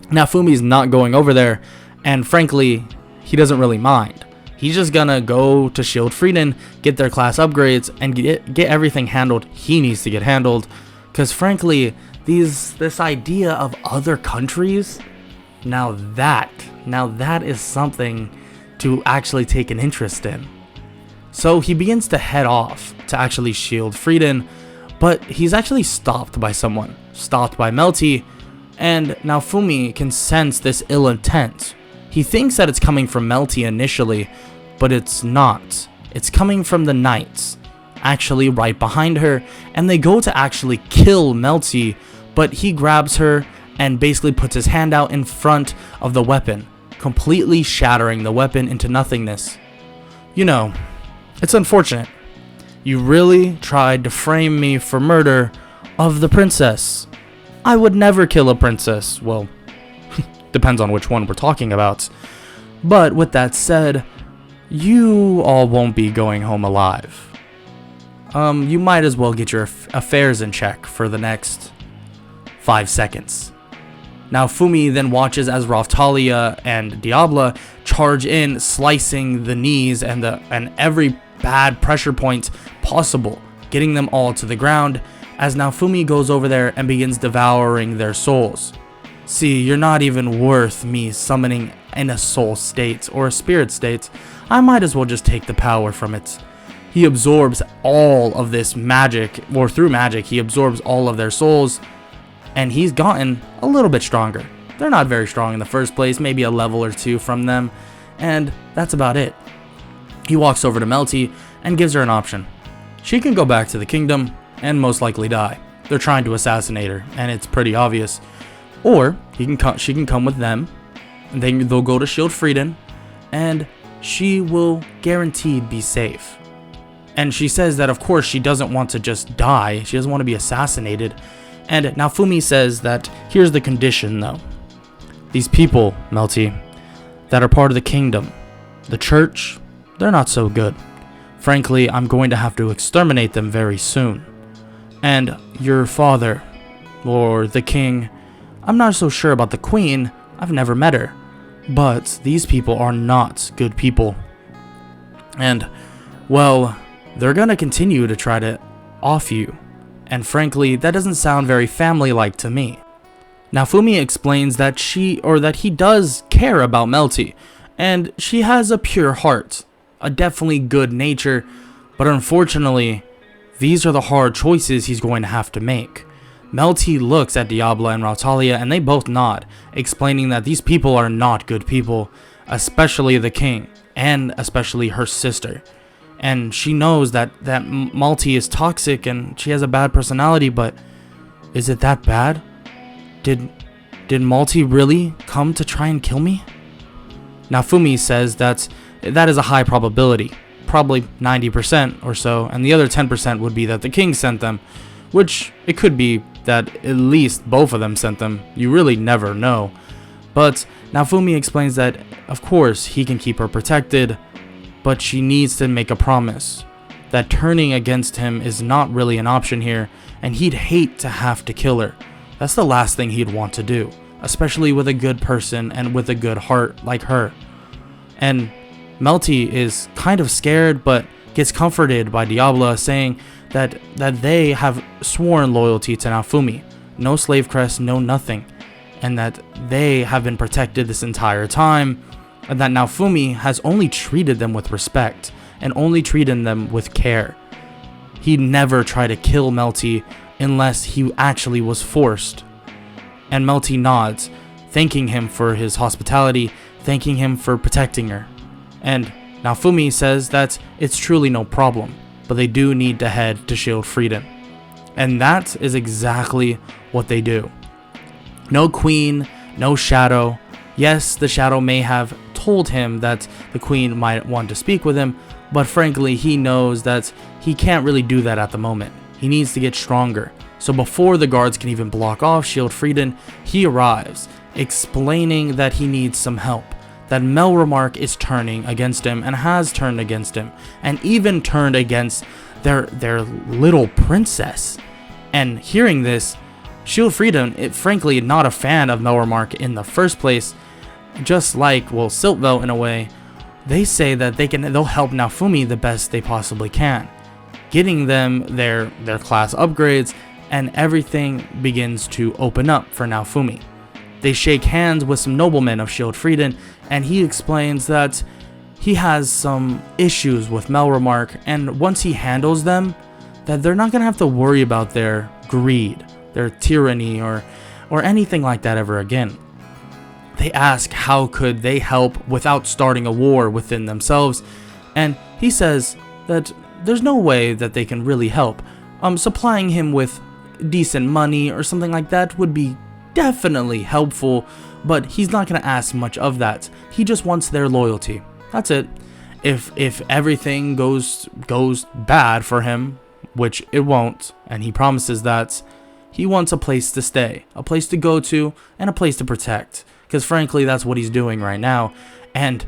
S1: Naofumi's not going over there, and frankly, he doesn't really mind. He's just gonna go to Shield Frieden, get their class upgrades, and get everything handled he needs to get handled, because frankly, this idea of other countries, now that is something to actually take an interest in. So he begins to head off to actually Shield Frieden, but he's actually stopped by someone, stopped by Melty, and Naofumi can sense this ill intent. He thinks that it's coming from Melty initially, but it's not. It's coming from the knights, actually right behind her, and they go to actually kill Melty, but he grabs her and basically puts his hand out in front of the weapon, completely shattering the weapon into nothingness. You know, it's unfortunate. You really tried to frame me for murder of the princess. I would never kill a princess. Well, depends on which one we're talking about. But with that said, you all won't be going home alive. You might as well get your affairs in check for the next 5 seconds. Naofumi then watches as Raphtalia and Diabla charge in, slicing the knees and every bad pressure point possible, getting them all to the ground, as Naofumi goes over there and begins devouring their souls. See, you're not even worth me summoning in a soul state or a spirit state. I might as well just take the power from it. He absorbs all of this magic, or through magic, he absorbs all of their souls, and he's gotten a little bit stronger. They're not very strong in the first place, maybe a level or 2 from them, and that's about it. He walks over to Melty and gives her an option. She can go back to the kingdom and most likely die. They're trying to assassinate her, and it's pretty obvious. Or she can come with them, and they'll go to Shield Frieden, and she will guaranteed be safe. And she says that of course she doesn't want to just die, she doesn't want to be assassinated. And Naofumi says that here's the condition though. These people, Melty, that are part of the kingdom, the church, they're not so good. Frankly, I'm going to have to exterminate them very soon. And your father, or the king, I'm not so sure about the queen, I've never met her. But these people are not good people. And, well, they're gonna continue to try to off you. And frankly, that doesn't sound very family-like to me. Naofumi explains that he does care about Melty, and she has a pure heart, a definitely good nature, but unfortunately, these are the hard choices he's going to have to make. Melty looks at Diabla and Raphtalia, and they both nod, explaining that these people are not good people, especially the king, and especially her sister. And she knows that Melty is toxic and she has a bad personality, but is it that bad? Did Melty really come to try and kill me? Naofumi says that is a high probability, probably 90% or so, and the other 10% would be that the king sent them, which it could be that at least both of them sent them. You really never know. But Naofumi explains that of course he can keep her protected, but she needs to make a promise that turning against him is not really an option here, and he'd hate to have to kill her. That's the last thing he'd want to do, especially with a good person and with a good heart like her. And Melty is kind of scared, but gets comforted by Diabla, saying that they have sworn loyalty to Naofumi, no slave crest, no nothing, and that they have been protected this entire time, and that Naofumi has only treated them with respect and only treated them with care. He'd never try to kill Melty unless he actually was forced. And Melty nods, thanking him for his hospitality, thanking him for protecting her. And Naofumi says that it's truly no problem, but they do need to head to Shield Freedom. And that is exactly what they do. No queen, no shadow. Yes, the shadow may have told him that the queen might want to speak with him, but frankly, he knows that he can't really do that at the moment. He needs to get stronger. So before the guards can even block off Shield Freedom, he arrives, explaining that he needs some help, that Melromark is turning against him and has turned against him, and even turned against their little princess. And hearing this, Shield Freedom, frankly not a fan of Melromark in the first place, just like, well, Siltveld in a way, they say that they'll help Naofumi the best they possibly can, getting them their class upgrades, and everything begins to open up for Naofumi. They shake hands with some noblemen of Shield Freedom, and he explains that he has some issues with Melromark, and once he handles them, that they're not going to have to worry about their greed, their tyranny, or anything like that ever again. They ask how could they help without starting a war within themselves, and he says that there's no way that they can really help. Supplying him with decent money or something like that would be definitely helpful, but he's not going to ask much of that. He just wants their loyalty. That's it. If everything goes bad for him, which it won't, and he promises that, he wants a place to stay, a place to go to, and a place to protect. Because frankly, that's what he's doing right now. And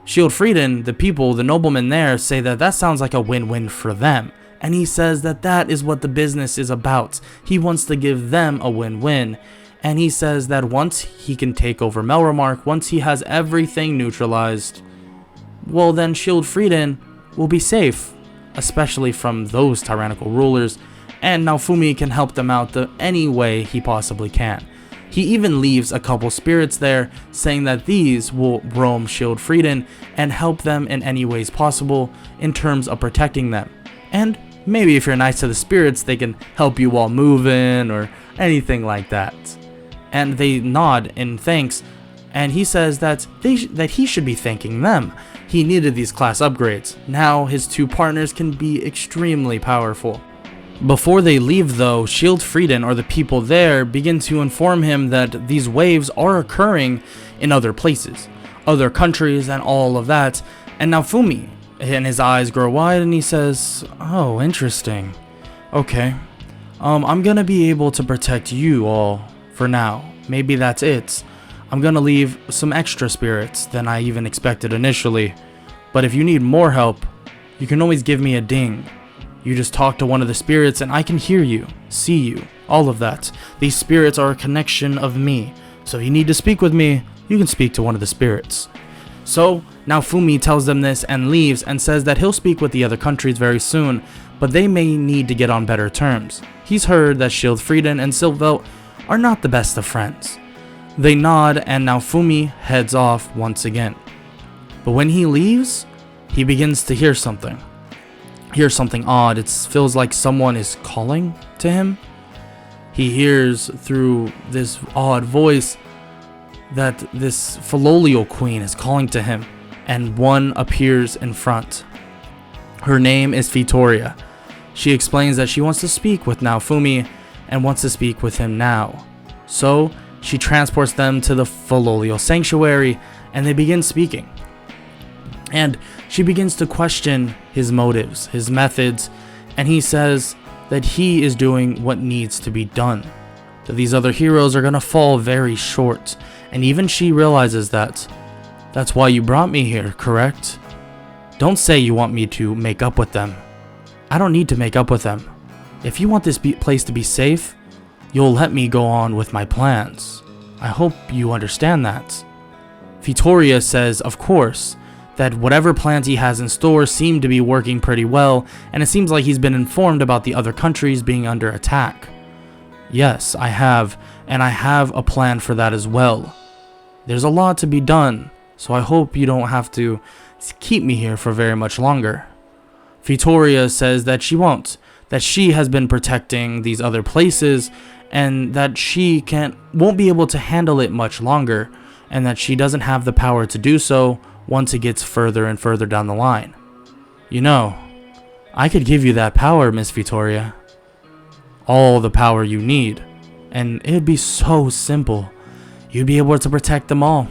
S1: Shield Freedom, the people, the noblemen there, say that sounds like a win-win for them. And he says that is what the business is about. He wants to give them a win-win. And he says that once he can take over Melromark, once he has everything neutralized, well then Shield Freedom will be safe, especially from those tyrannical rulers, and Naofumi can help them out any way he possibly can. He even leaves a couple spirits there, saying that these will roam Shield Freedom and help them in any ways possible in terms of protecting them. And maybe if you're nice to the spirits, they can help you while moving or anything like that. And they nod in thanks, and he says that he should be thanking them. He needed these class upgrades. Now his two partners can be extremely powerful. Before they leave though, Shield Freedom, or the people there, begin to inform him that these waves are occurring in other places, other countries and all of that. And Naofumi, and his eyes grow wide, and he says, "Oh, interesting. Okay. I'm gonna be able to protect you all for now. Maybe that's it. I'm gonna leave some extra spirits than I even expected initially. But if you need more help, you can always give me a ding. You just talk to one of the spirits and I can hear you, see you, all of that. These spirits are a connection of me. So if you need to speak with me, you can speak to one of the spirits." So Naofumi tells them this and leaves, and says that he'll speak with the other countries very soon, but they may need to get on better terms. He's heard that Shield Freedom and Siltveld are not the best of friends. They nod, and Naofumi heads off once again. But when he leaves, he begins to hear something. Hears something odd. It feels like someone is calling to him. He hears through this odd voice that this Filolial Queen is calling to him, and one appears in front. Her name is Victoria. She explains that she wants to speak with Naofumi and wants to speak with him now. So she transports them to the Filolial Sanctuary, and they begin speaking. And she begins to question his motives, his methods, and he says that he is doing what needs to be done. That these other heroes are going to fall very short, and even she realizes that. That's why you brought me here, correct? Don't say you want me to make up with them. I don't need to make up with them. If you want this place to be safe, you'll let me go on with my plans. I hope you understand that. Victoria says, of course, that whatever plans he has in store seem to be working pretty well, and it seems like he's been informed about the other countries being under attack. Yes, I have, and I have a plan for that as well. There's a lot to be done, so I hope you don't have to keep me here for very much longer. Victoria says that she won't, that she has been protecting these other places, and that she won't be able to handle it much longer, and that she doesn't have the power to do so once it gets further and further down the line. You know, I could give you that power, Miss Vittoria. All the power you need, and it'd be so simple. You'd be able to protect them all.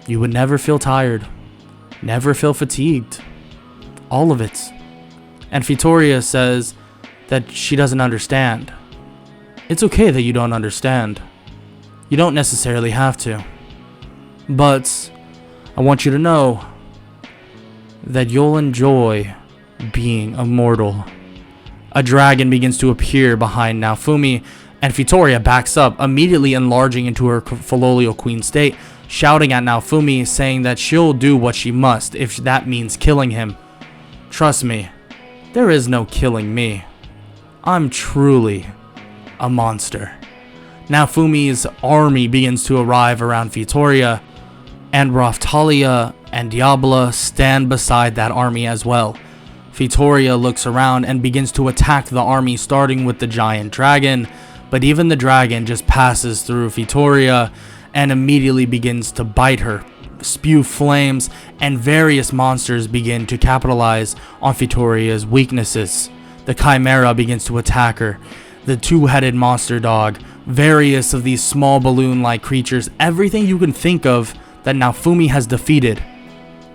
S1: You would never feel tired, never feel fatigued. All of it. And Vittoria says that she doesn't understand. It's okay that you don't understand. You don't necessarily have to. But I want you to know that you'll enjoy being immortal. A dragon begins to appear behind Naofumi, and Vittoria backs up, immediately enlarging into her Fallolio Queen state, shouting at Naofumi, saying that she'll do what she must if that means killing him. Trust me, there is no killing me. I'm truly a monster. Naofumi's army begins to arrive around Vittoria, and Raftalia and Diabla stand beside that army as well. Vittoria looks around and begins to attack the army, starting with the giant dragon, but even the dragon just passes through Vittoria and immediately begins to bite her, spew flames, and various monsters begin to capitalize on Vittoria's weaknesses. The Chimera begins to attack her, the two-headed monster dog, various of these small balloon-like creatures, everything you can think of that Naofumi has defeated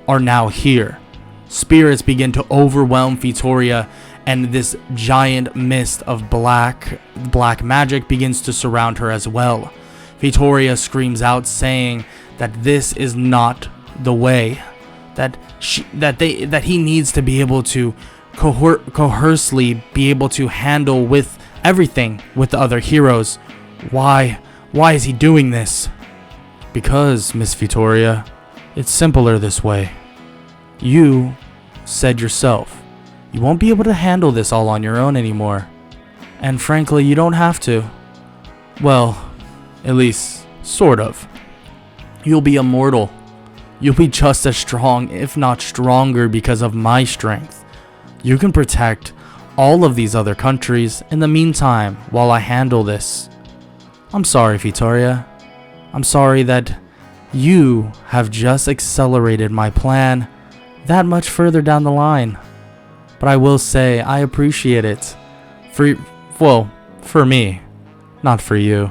S1: are now here. Spirits begin to overwhelm Vittoria, and this giant mist of black magic begins to surround her as well. Vittoria screams out, saying that this is not the way, that he needs to be able to cohersely be able to handle with everything with the other heroes. Why is he doing this? Because, Miss Vittoria, it's simpler this way. You said yourself, you won't be able to handle this all on your own anymore. And frankly, you don't have to. Well, at least, sort of. You'll be immortal. You'll be just as strong, if not stronger, because of my strength. You can protect all of these other countries in the meantime while I handle this. I'm sorry, Vittoria. I'm sorry that you have just accelerated my plan that much further down the line. But I will say I appreciate it. For me, not for you.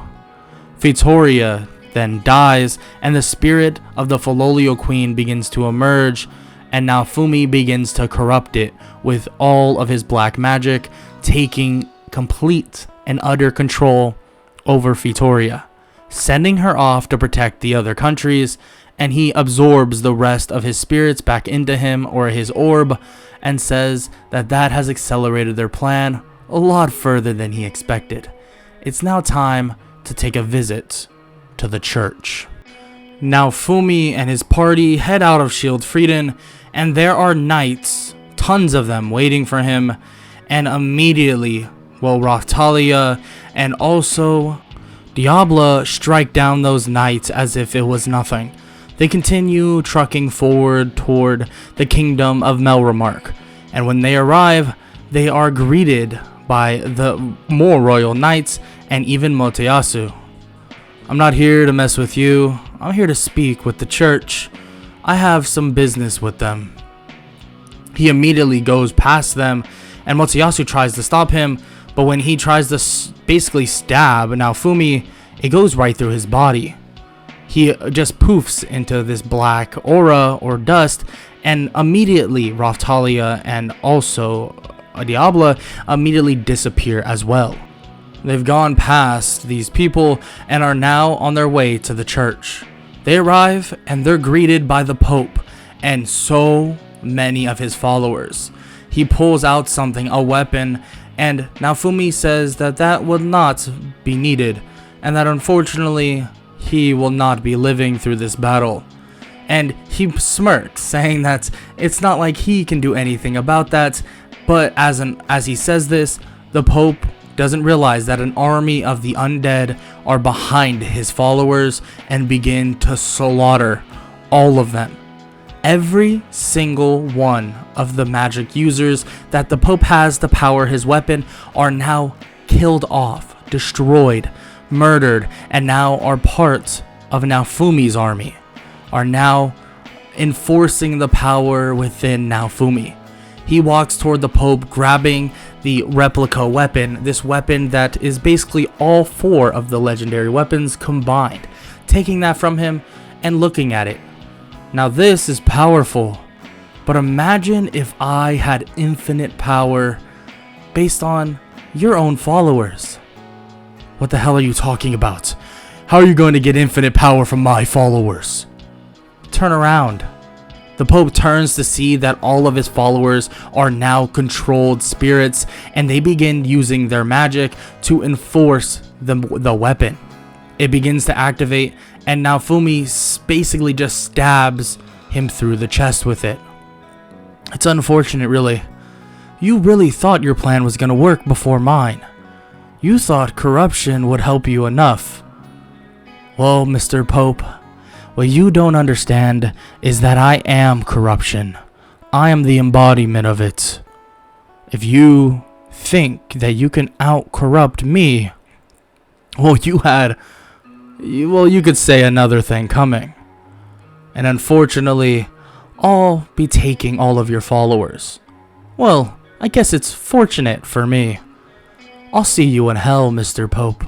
S1: Vittoria then dies, and the spirit of the Fallolio Queen begins to emerge, and Naofumi begins to corrupt it with all of his black magic, taking complete and utter control over Vittoria, sending her off to protect the other countries, and he absorbs the rest of his spirits back into him, or his orb, and says that has accelerated their plan a lot further than he expected. It's now time to take a visit to the church. Naofumi and his party head out of Schildfrieden, and there are knights, tons of them, waiting for him, and immediately, Raftalia and also Diabla strike down those knights as if it was nothing. They continue trucking forward toward the kingdom of Melremark, and when they arrive, they are greeted by the more royal knights and even Moteyasu. I'm not here to mess with you. I'm here to speak with the church. I have some business with them. He immediately goes past them, and Moteyasu tries to stop him, but when he tries to basically stab Naofumi, it goes right through his body. He just poofs into this black aura or dust, and immediately Raftalia and also Diabla immediately disappear as well. They've gone past these people and are now on their way to the church. They arrive and they're greeted by the Pope and so many of his followers. He pulls out something, a weapon, and Naofumi says that would not be needed, and that unfortunately he will not be living through this battle. And he smirks, saying that it's not like he can do anything about that, but as he says this, the Pope doesn't realize that an army of the undead are behind his followers and begin to slaughter all of them. Every single one of the magic users that the Pope has to power his weapon are now killed off, destroyed, murdered, and now are part of Naofumi's army, are now enforcing the power within Naofumi. He walks toward the Pope, grabbing the replica weapon, this weapon that is basically all 4 of the legendary weapons combined, taking that from him and looking at it. Now this is powerful, but imagine if I had infinite power based on your own followers. What the hell are you talking about? How are you going to get infinite power from my followers? Turn around. The Pope turns to see that all of his followers are now controlled spirits, and they begin using their magic to enforce the weapon. It begins to activate, and Naofumi basically just stabs him through the chest with it. It's unfortunate, really. You really thought your plan was going to work before mine. You thought corruption would help you enough. Well, Mr. Pope, what you don't understand is that I am corruption. I am the embodiment of it. If you think that you can out-corrupt me, well, you could say another thing coming. And unfortunately, I'll be taking all of your followers. Well, I guess it's fortunate for me. I'll see you in hell, Mr. Pope.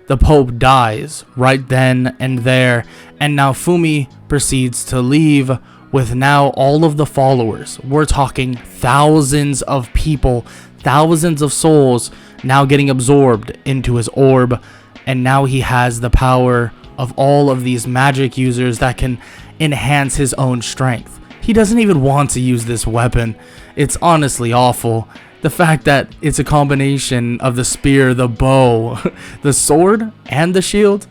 S1: The Pope dies right then and there, and Naofumi proceeds to leave with now all of the followers. We're talking thousands of people, thousands of souls now getting absorbed into his orb, and now he has the power of all of these magic users that can enhance his own strength. He doesn't even want to use this weapon. It's honestly awful. The fact that it's a combination of the spear, the bow, the sword, and the shield.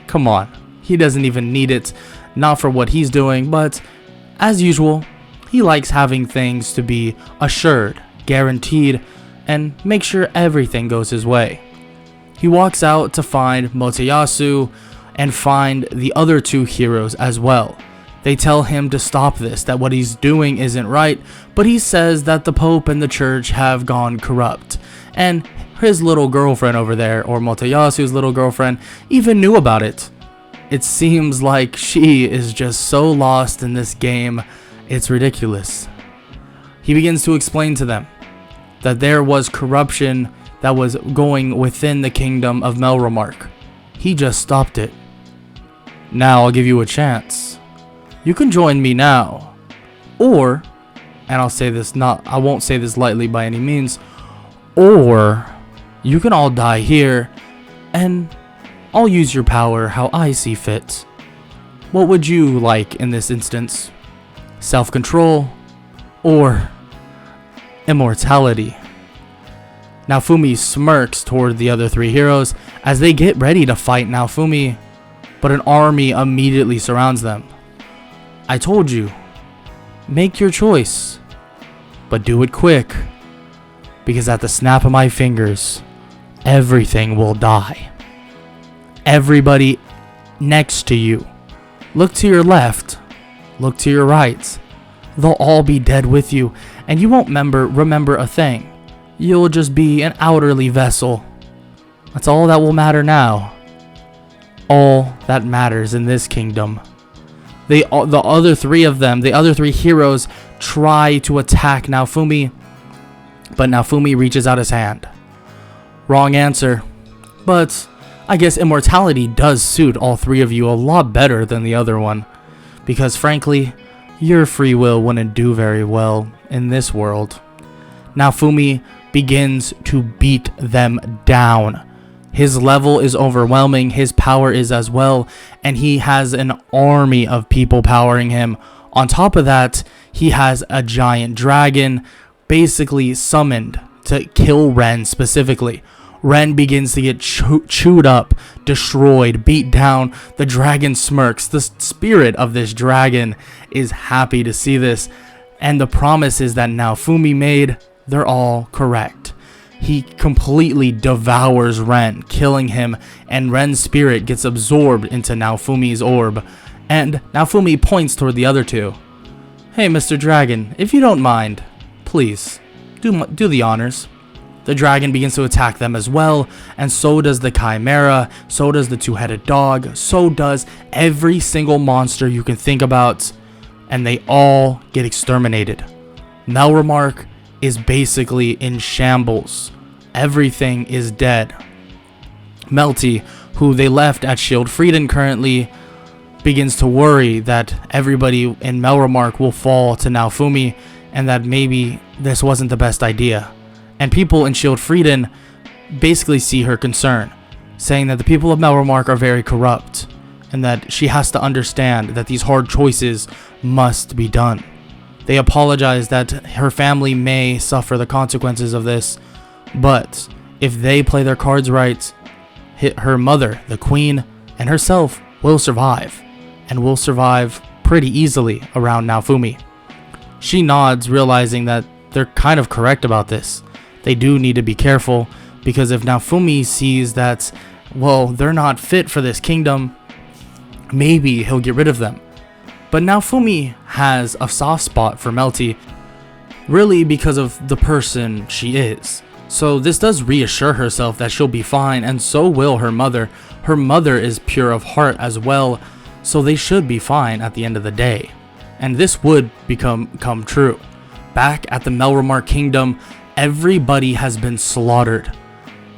S1: Come on. He doesn't even need it. Not for what he's doing, but as usual, he likes having things to be assured, guaranteed, and make sure everything goes his way. He walks out to find Motoyasu and find the other 2 heroes as well. They tell him to stop this, that what he's doing isn't right, but he says that the Pope and the church have gone corrupt. And his little girlfriend over there, or Motoyasu's little girlfriend, even knew about it. It seems like she is just so lost in this game, it's ridiculous. He begins to explain to them that there was corruption that was going within the kingdom of Melromark. He just stopped it. Now I'll give you a chance. You can join me now, or, and I won't say this lightly by any means, or you can all die here, and I'll use your power how I see fit. What would you like in this instance? Self-control, or immortality? Naofumi smirks toward the other 3 heroes as they get ready to fight Naofumi, but an army immediately surrounds them. I told you, make your choice, but do it quick, because at the snap of my fingers, everything will die. Everybody next to you, look to your left, look to your right, they'll all be dead with you, and you won't remember a thing. You'll just be an outerly vessel. That's all that will matter now. All that matters in this kingdom. The other 3 of them, the other 3 heroes, try to attack Naofumi, but Naofumi reaches out his hand. Wrong answer. But I guess immortality does suit all 3 of you a lot better than the other one, because frankly, your free will wouldn't do very well in this world. Naofumi begins to beat them down. His level is overwhelming, his power is as well, and he has an army of people powering him. On top of that, he has a giant dragon basically summoned to kill Ren specifically. Ren begins to get chewed up, destroyed, beat down. The dragon smirks. The spirit of this dragon is happy to see this, and the promises that Naofumi made, they're all correct. He completely devours Ren, killing him, and Ren's spirit gets absorbed into Naofumi's orb. And Naofumi points toward the other 2. Hey, Mr. Dragon, if you don't mind, please, do the honors. The dragon begins to attack them as well, and so does the chimera, so does the two-headed dog, so does every single monster you can think about, and they all get exterminated. Melromark is basically in shambles. Everything is dead. Melty, who they left at Shield Frieden currently, begins to worry that everybody in Melromark will fall to Naofumi, and that maybe this wasn't the best idea. And people in Shield Frieden basically see her concern, saying that the people of Melromark are very corrupt, and that she has to understand that these hard choices must be done. They apologize that her family may suffer the consequences of this, but if they play their cards right, her mother, the queen, and herself will survive, and will survive pretty easily around Naofumi. She nods, realizing that they're kind of correct about this. They do need to be careful, because if Naofumi sees that, well, they're not fit for this kingdom, maybe he'll get rid of them. But Naofumi has a soft spot for Melty, really because of the person she is. So this does reassure herself that she'll be fine, and so will her mother. Her mother is pure of heart as well, so they should be fine at the end of the day. And this would come true. Back at the Melromark Kingdom, everybody has been slaughtered.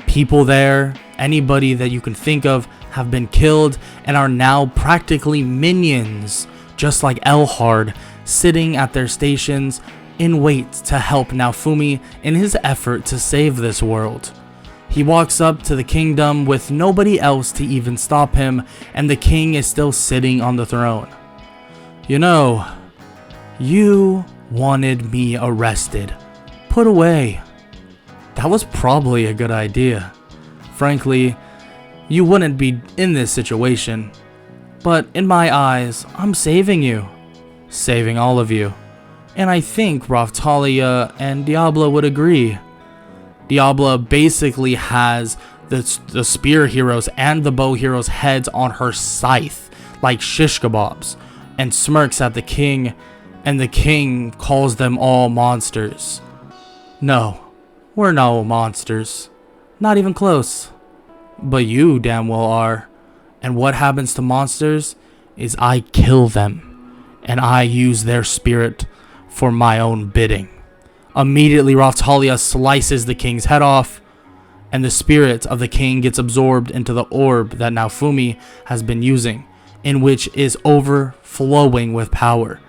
S1: People there, anybody that you can think of, have been killed and are now practically minions, just like Elhard, sitting at their stations in wait to help Naofumi in his effort to save this world. He walks up to the kingdom with nobody else to even stop him, and the king is still sitting on the throne. You know, you wanted me arrested, put away. That was probably a good idea. Frankly, you wouldn't be in this situation. But in my eyes, I'm saving you. Saving all of you. And I think Raftalia and Diablo would agree. Diablo basically has the spear heroes and the bow heroes' heads on her scythe, like shish kebabs, and smirks at the king, and the king calls them all monsters. No, we're no monsters. Not even close. But you damn well are. And what happens to monsters is I kill them, and I use their spirit for my own bidding. Immediately, Raftalia slices the king's head off, and the spirit of the king gets absorbed into the orb that Naofumi has been using, in which is overflowing with power.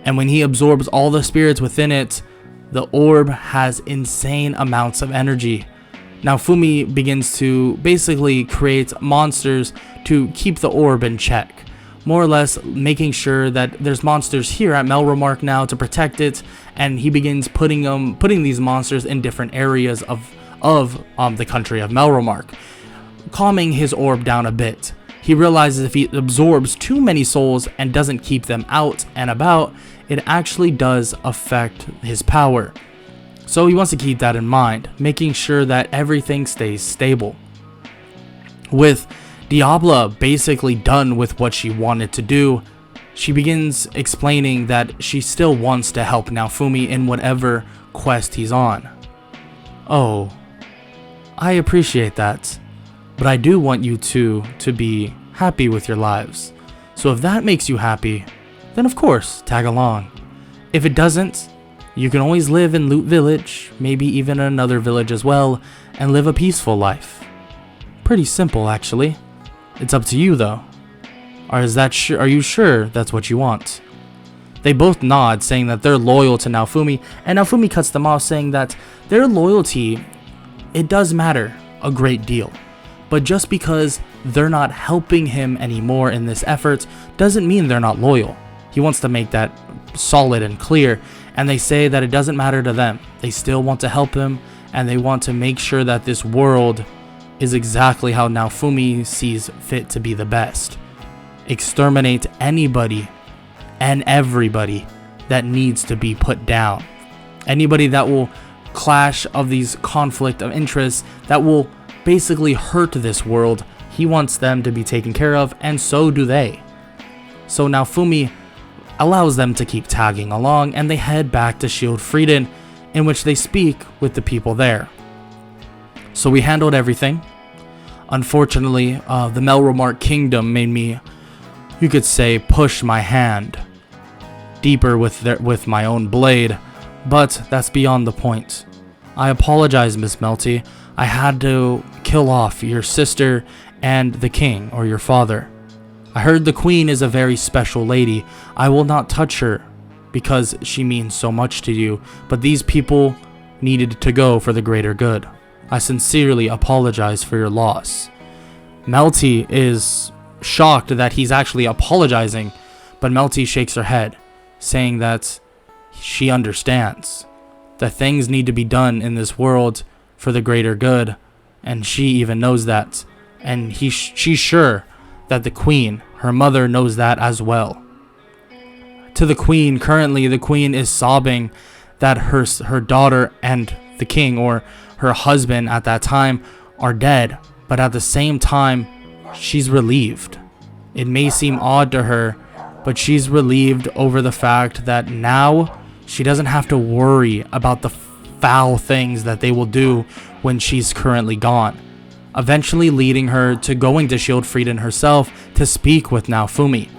S1: And when he absorbs all the spirits within it, the orb has insane amounts of energy. Naofumi begins to basically create monsters to keep the orb in check, more or less making sure that there's monsters here at Melromark now to protect it, and he begins putting these monsters in different areas of the country of Melromark, calming his orb down a bit. He realizes if he absorbs too many souls and doesn't keep them out and about, it actually does affect his power. So he wants to keep that in mind, making sure that everything stays stable. With Diablo basically done with what she wanted to do, she begins explaining that she still wants to help Naofumi in whatever quest he's on. Oh, I appreciate that, but I do want you two to be happy with your lives. So if that makes you happy, then of course, tag along. If it doesn't, you can always live in Loot Village, maybe even another village as well, and live a peaceful life. Pretty simple, actually. It's up to you, though. Are you sure that's what you want? They both nod, saying that they're loyal to Naofumi, and Naofumi cuts them off, saying that their loyalty, it does matter a great deal. But just because they're not helping him anymore in this effort, doesn't mean they're not loyal. He wants to make that solid and clear, and they say that it doesn't matter to them. They still want to help him, and they want to make sure that this world is exactly how Naofumi sees fit to be the best. Exterminate anybody and everybody that needs to be put down. Anybody that will clash of these conflict of interests that will basically hurt this world, he wants them to be taken care of, and so do they. So Naofumi allows them to keep tagging along, and they head back to Shield Frieden, in which they speak with the people there. So we handled everything. Unfortunately, the Melromark Kingdom made me, you could say, push my hand deeper with my own blade, but that's beyond the point. I apologize, Miss Melty. I had to kill off your sister and the king, or your father. I heard the queen is a very special lady. I will not touch her because she means so much to you, but these people needed to go for the greater good. I sincerely apologize for your loss. Melty is shocked that he's actually apologizing, but Melty shakes her head, saying that she understands that things need to be done in this world for the greater good, and she even knows that, and she's sure that the queen, her mother, knows that as well. To the queen, currently the queen is sobbing that her daughter and the king, or her husband at that time, are dead, but at the same time she's relieved. It may seem odd to her, but she's relieved over the fact that now she doesn't have to worry about the foul things that they will do when she's currently gone, eventually leading her to going to Shield Frieden herself to speak with Naofumi.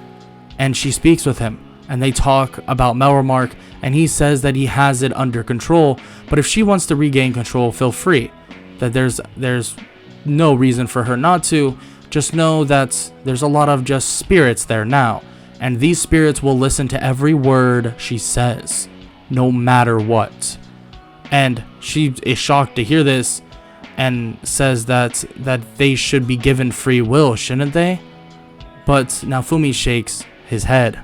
S1: And she speaks with him, and they talk about Melromark, and he says that he has it under control, but if she wants to regain control, feel free. That there's no reason for her not to. Just know that there's a lot of just spirits there now, and these spirits will listen to every word she says, no matter what. And she is shocked to hear this, and says that they should be given free will, shouldn't they? But Naofumi shakes his head.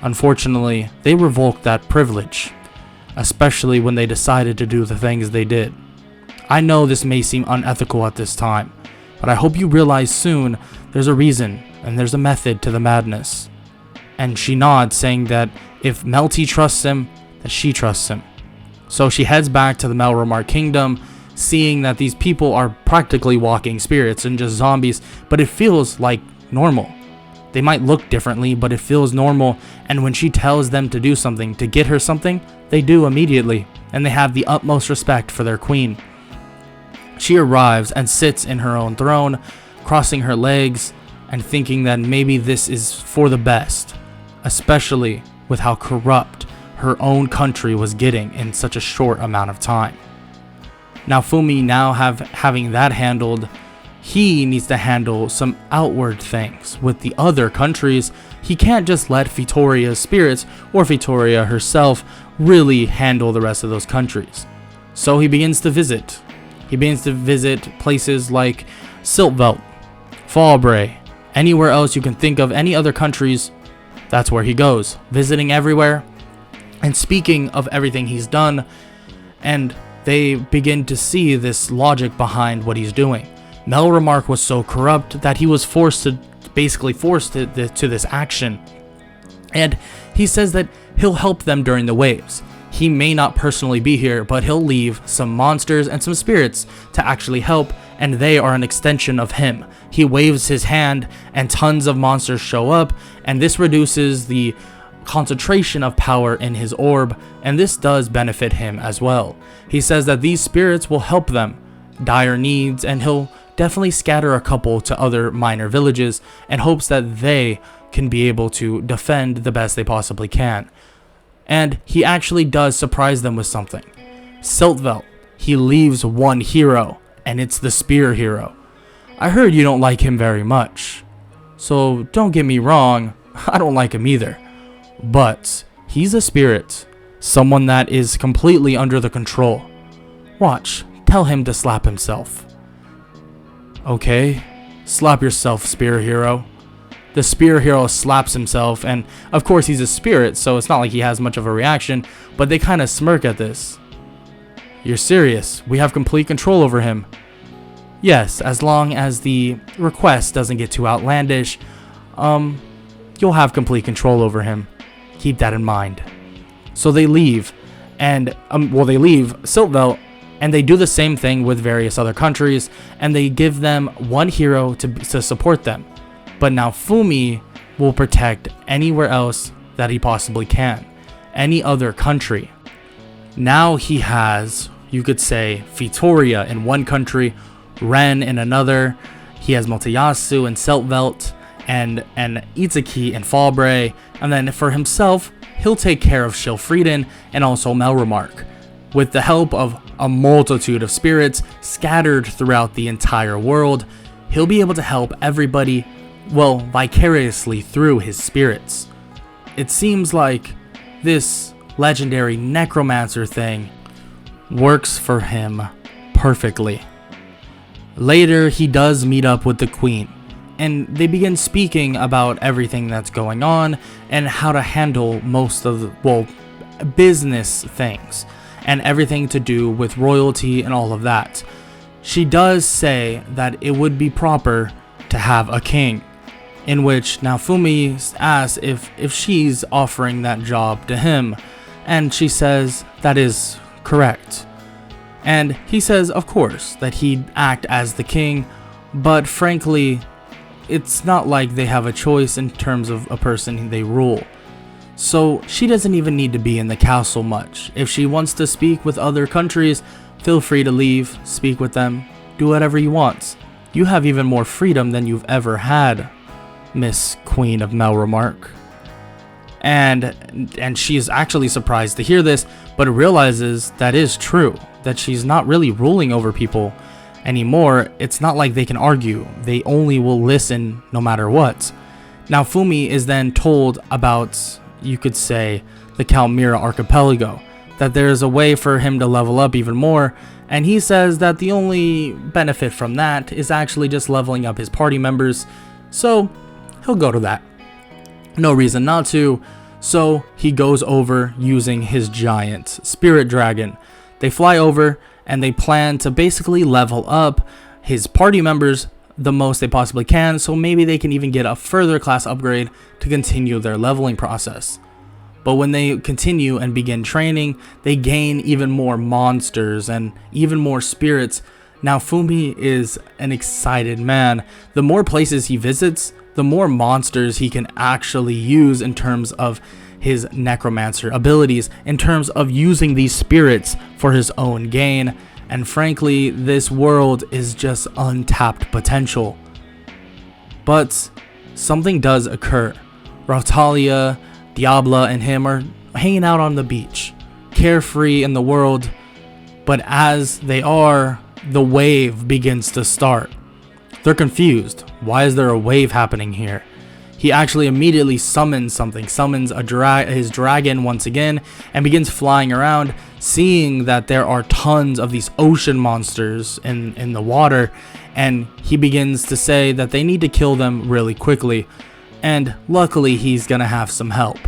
S1: Unfortunately, they revoked that privilege, especially when they decided to do the things they did. I know this may seem unethical at this time, but I hope you realize soon there's a reason and there's a method to the madness. And she nods, saying that if Melty trusts him, that she trusts him. So she heads back to the Melromark Kingdom, seeing that these people are practically walking spirits and just zombies, but it feels like normal. They might look differently, but it feels normal, and when she tells them to do something, to get her something, they do immediately, and they have the utmost respect for their queen. She arrives and sits in her own throne, crossing her legs and thinking that maybe this is for the best, especially with how corrupt her own country was getting in such a short amount of time. Naofumi, now having that handled, he needs to handle some outward things with the other countries. He can't just let Vitoria's spirits or Vitoria herself really handle the rest of those countries. So he begins to visit. He begins to visit places like Siltveld, Fallbray, anywhere else you can think of, any other countries. That's where he goes, visiting everywhere and speaking of everything he's done, and they begin to see this logic behind what he's doing. Melromark was so corrupt that he was forced to this action, and he says that he'll help them during the waves. He may not personally be here, but he'll leave some monsters and some spirits to actually help, and they are an extension of him. He waves his hand and tons of monsters show up, and this reduces the concentration of power in his orb, and this does benefit him as well. He says that these spirits will help them dire needs, and he'll definitely scatter a couple to other minor villages and hopes that they can be able to defend the best they possibly can. And he actually does surprise them with something. Siltveld, he leaves one hero, and it's the spear hero. I heard you don't like him very much, so don't get me wrong, I don't like him either. But he's a spirit, someone that is completely under the control. Watch, tell him to slap himself. Okay, slap yourself, spear hero. The spear hero slaps himself, and of course he's a spirit, so it's not like he has much of a reaction, but they kind of smirk at this. You're serious? We have complete control over him. Yes, as long as the request doesn't get too outlandish, you'll have complete control over him. Keep that in mind. So they leave, and they leave Siltveld, and they do the same thing with various other countries, and they give them one hero to support them. But Naofumi will protect anywhere else that he possibly can. Any other country. Now he has, you could say, Vitoria in one country, Ren in another. He has Motoyasu and Seltvelt and Itsuki and Fallbray. And then for himself, he'll take care of Schilfrieden and also Melromark, with the help of a multitude of spirits scattered throughout the entire world. He'll be able to help everybody, well, vicariously through his spirits. It seems like this legendary Necromancer thing works for him perfectly. Later, he does meet up with the Queen, and they begin speaking about everything that's going on and how to handle most of the, well, business things and everything to do with royalty and all of that. She does say that it would be proper to have a king, in which Naofumi asks if she's offering that job to him, and she says that is correct. And he says, of course, that he'd act as the king, but frankly, it's not like they have a choice in terms of a person they rule. So she doesn't even need to be in the castle much. If she wants to speak with other countries, feel free to leave, speak with them, do whatever you want. You have even more freedom than you've ever had, Miss Queen of Melromark. And she is actually surprised to hear this, but realizes that is true, that she's not really ruling over people anymore. It's not like they can argue, they only will listen no matter what. Now Fumi is then told about, you could say, the Kalmira archipelago, that there is a way for him to level up even more, and he says that the only benefit from that is actually just leveling up his party members, so he'll go to that. No reason not to, so he goes over using his giant spirit dragon. They fly over and they plan to basically level up his party members the most they possibly can, so maybe they can even get a further class upgrade to continue their leveling process. But when they continue and begin training, they gain even more monsters and even more spirits. Now Fumi is an excited man. The more places he visits, the more monsters he can actually use in terms of his necromancer abilities, in terms of using these spirits for his own gain. And frankly, this world is just untapped potential. But something does occur. Rautalia, Diabla, and him are hanging out on the beach, carefree in the world, but as they are, the wave begins to start. They're confused. Why is there a wave happening here? He actually immediately summons something, summons his dragon once again, and begins flying around, seeing that there are tons of these ocean monsters in the water, and he begins to say that they need to kill them really quickly, and luckily he's gonna have some help.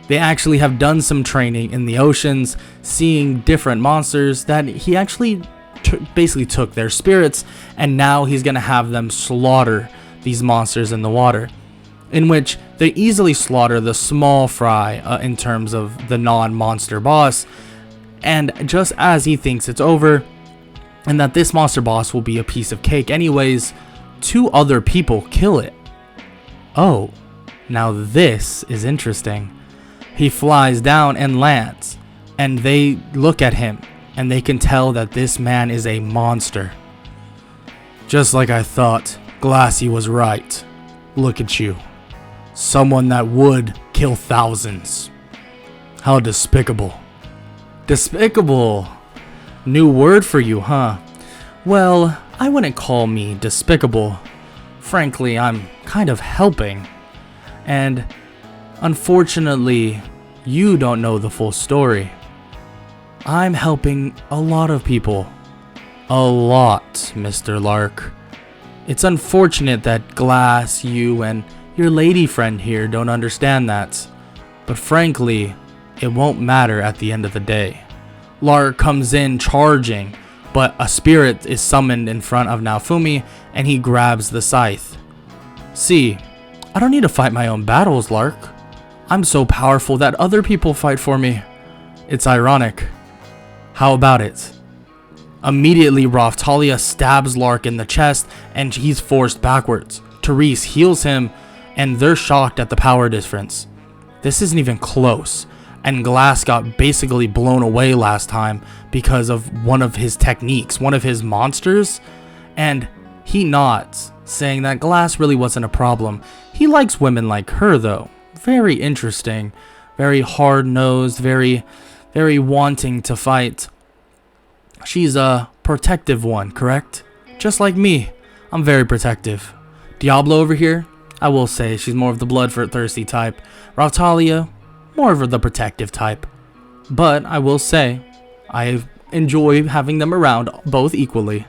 S1: They actually have done some training in the oceans, seeing different monsters that he actually basically took their spirits, and now he's gonna have them slaughter these monsters in the water, in which they easily slaughter the small fry in terms of the non-monster boss. And just as he thinks it's over and that this monster boss will be a piece of cake anyways, two other people kill it. Oh, now this is interesting. He flies down and lands, and they look at him and they can tell that this man is a monster. Just like I thought, Glassy was right. Look at you. Someone that would kill thousands. How despicable. Despicable. New word for you, huh? Well, I wouldn't call me despicable. Frankly, I'm kind of helping. And unfortunately, you don't know the full story. I'm helping a lot of people. A lot, Mr. Lark. It's unfortunate that Glass, you, and your lady friend here don't understand that. But frankly, it won't matter at the end of the day. Lark comes in charging, but a spirit is summoned in front of Naofumi, and he grabs the scythe. See, I don't need to fight my own battles, Lark. I'm so powerful that other people fight for me. It's ironic. How about it? Immediately, Rautalia stabs Lark in the chest, and he's forced backwards. Therese heals him, and they're shocked at the power difference. This isn't even close. And Glass got basically blown away last time because of one of his techniques, one of his monsters. And he nods, saying that Glass really wasn't a problem. He likes women like her, though. Very interesting. Very hard-nosed, very wanting to fight. She's a protective one, correct? Just like me. I'm very protective. Diablo over here, I will say she's more of the bloodthirsty type. Raphtalia, more of the protective type. But I will say, I enjoy having them around both equally.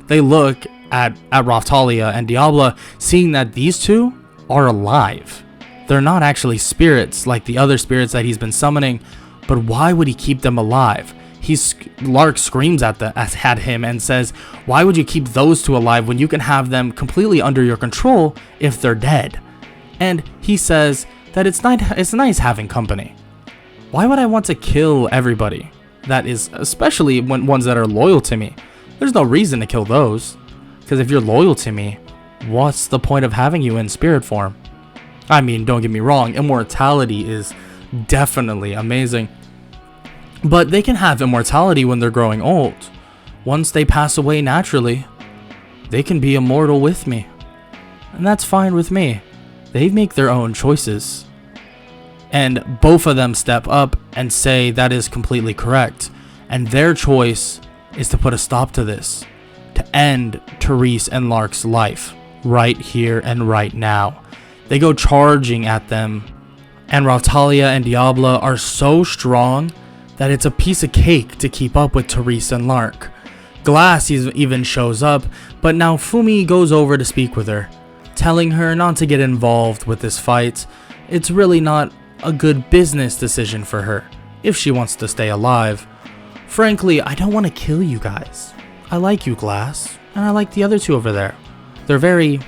S1: They look at Raphtalia and Diablo, seeing that these two are alive. They're not actually spirits like the other spirits that he's been summoning, but why would he keep them alive? Lark screams at him and says, why would you keep those two alive when you can have them completely under your control if they're dead? And he says that it's nice having company. Why would I want to kill everybody? That is, especially ones that are loyal to me. There's no reason to kill those. Because if you're loyal to me, what's the point of having you in spirit form? I mean, don't get me wrong, immortality is definitely amazing. But they can have immortality when they're growing old. Once they pass away naturally, they can be immortal with me. And that's fine with me. They make their own choices. And both of them step up and say that is completely correct. And their choice is to put a stop to this. To end Therese and Lark's life. Right here and right now. They go charging at them. And Raphtalia and Diablo are so strong that it's a piece of cake to keep up with Therese and Lark. Glass even shows up, but Naofumi goes over to speak with her, telling her not to get involved with this fight. It's really not a good business decision for her, if she wants to stay alive. Frankly, I don't want to kill you guys. I like you, Glass, and I like the other two over there. They're very,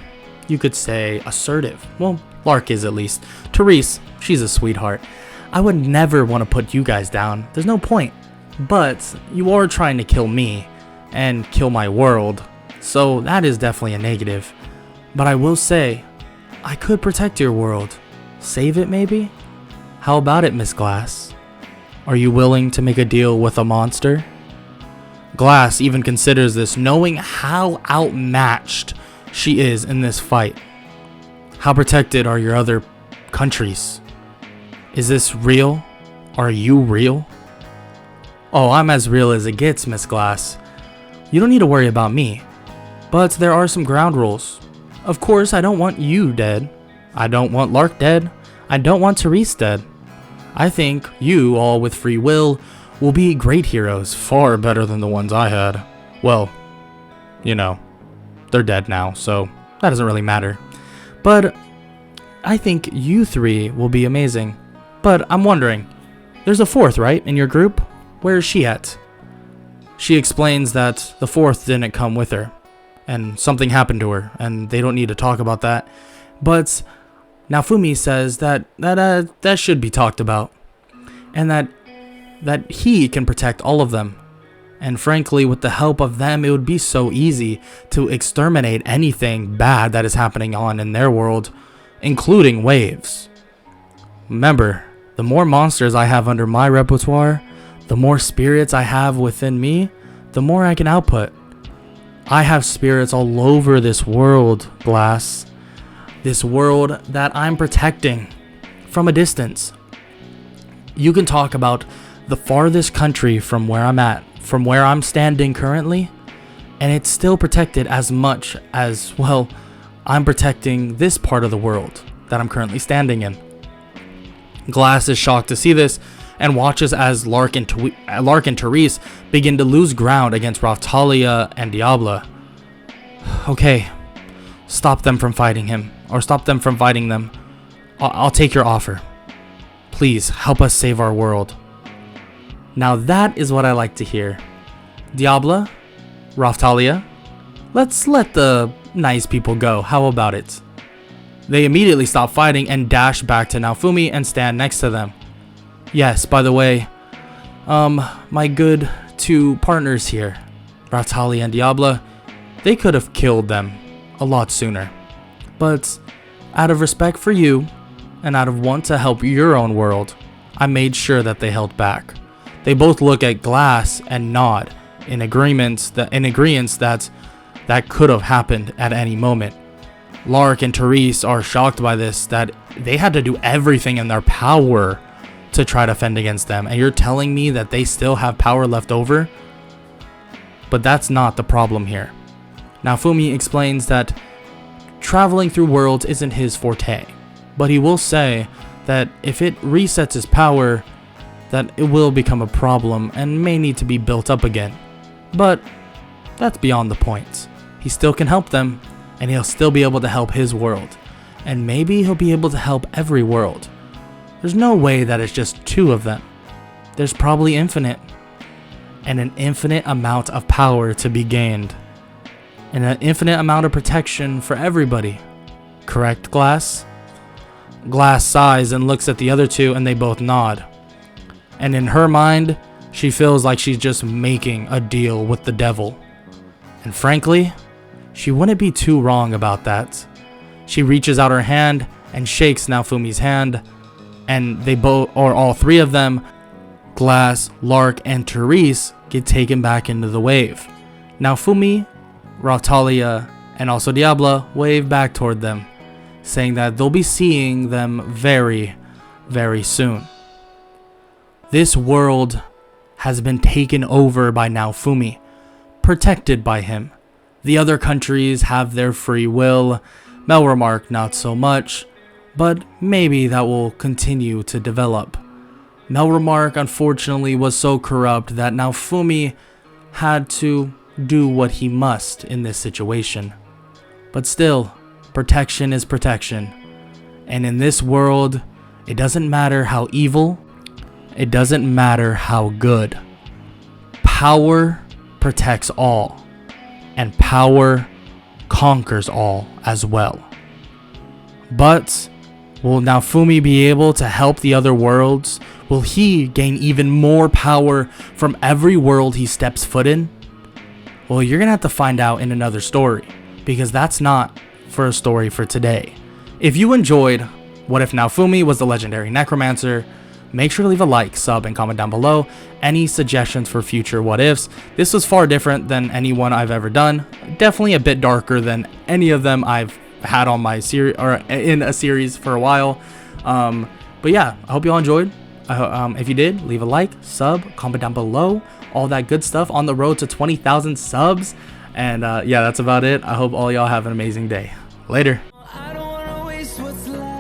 S1: you could say, assertive. Well, Lark is at least. Therese, she's a sweetheart. I would never want to put you guys down. There's no point. But you are trying to kill me and kill my world. So that is definitely a negative. But I will say, I could protect your world. Save it maybe? How about it, Miss Glass? Are you willing to make a deal with a monster? Glass even considers this, knowing how outmatched she is in this fight. How protected are your other countries? Is this real? Are you real? Oh, I'm as real as it gets, Miss Glass. You don't need to worry about me. But there are some ground rules. Of course, I don't want you dead. I don't want Lark dead. I don't want Therese dead. I think you, all with free will be great heroes, far better than the ones I had. Well, you know, they're dead now, so that doesn't really matter. But I think you three will be amazing. But I'm wondering, there's a fourth, right, in your group? Where is she at? She explains that the fourth didn't come with her, and something happened to her, and they don't need to talk about that. But Naofumi says that should be talked about, and that he can protect all of them. And frankly, with the help of them, it would be so easy to exterminate anything bad that is happening on in their world, including waves. Remember, the more monsters I have under my repertoire, the more spirits I have within me, the more I can output. I have spirits all over this world, Glass. This world that I'm protecting from a distance. You can talk about the farthest country from where I'm at, from where I'm standing currently, and it's still protected as much as, well, I'm protecting this part of the world that I'm currently standing in. Glass is shocked to see this and watches as Lark and Therese begin to lose ground against Raphtalia and Diablo. Okay, stop them from fighting him, or stop them from fighting them. I'll take your offer. Please help us save our world. Now that is what I like to hear. Diablo, Raphtalia, let's let the nice people go. How about it? They immediately stop fighting and dash back to Naofumi and stand next to them. Yes, by the way, my good two partners here, Raphtalia and Diablo, they could have killed them a lot sooner. But out of respect for you and out of want to help your own world, I made sure that they held back. They both look at Glass and nod in agreement that could have happened at any moment. Lark and Therese are shocked by this, that they had to do everything in their power to try to fend against them, and you're telling me that they still have power left over? But that's not the problem here. Naofumi explains that traveling through worlds isn't his forte, but he will say that if it resets his power, that it will become a problem and may need to be built up again. But that's beyond the point. He still can help them, and he'll still be able to help his world. And maybe he'll be able to help every world. There's no way that it's just two of them. There's probably infinite. And an infinite amount of power to be gained. And an infinite amount of protection for everybody. Correct, Glass? Glass sighs and looks at the other two, and they both nod. And in her mind, she feels like she's just making a deal with the devil. And frankly, she wouldn't be too wrong about that. She reaches out her hand and shakes Naofumi's hand, and they both, or all three of them, Glass, Lark, and Therese, get taken back into the wave. Naofumi, Rautalia, and also Diabla wave back toward them, saying that they'll be seeing them very, very soon. This world has been taken over by Naofumi, protected by him. The other countries have their free will, Melremark not so much, but maybe that will continue to develop. Melremark unfortunately was so corrupt that Naofumi had to do what he must in this situation. But still, protection is protection. And in this world, it doesn't matter how evil, it doesn't matter how good. Power protects all, and power conquers all as well. But will Naofumi be able to help the other worlds? Will he gain even more power from every world he steps foot in? Well, you're gonna have to find out in another story, because that's not for a story for today. If you enjoyed What If Naofumi Was the Legendary Necromancer, make sure to leave a like, sub, and comment down below any suggestions for future what ifs. This was far different than any one I've ever done. Definitely a bit darker than any of them I've had on my series or in a series for a while. But yeah, I hope you all enjoyed. If you did, leave a like, sub, comment down below, all that good stuff on the road to 20,000 subs. And yeah, that's about it. I hope all y'all have an amazing day. Later. I don't wanna waste what's left.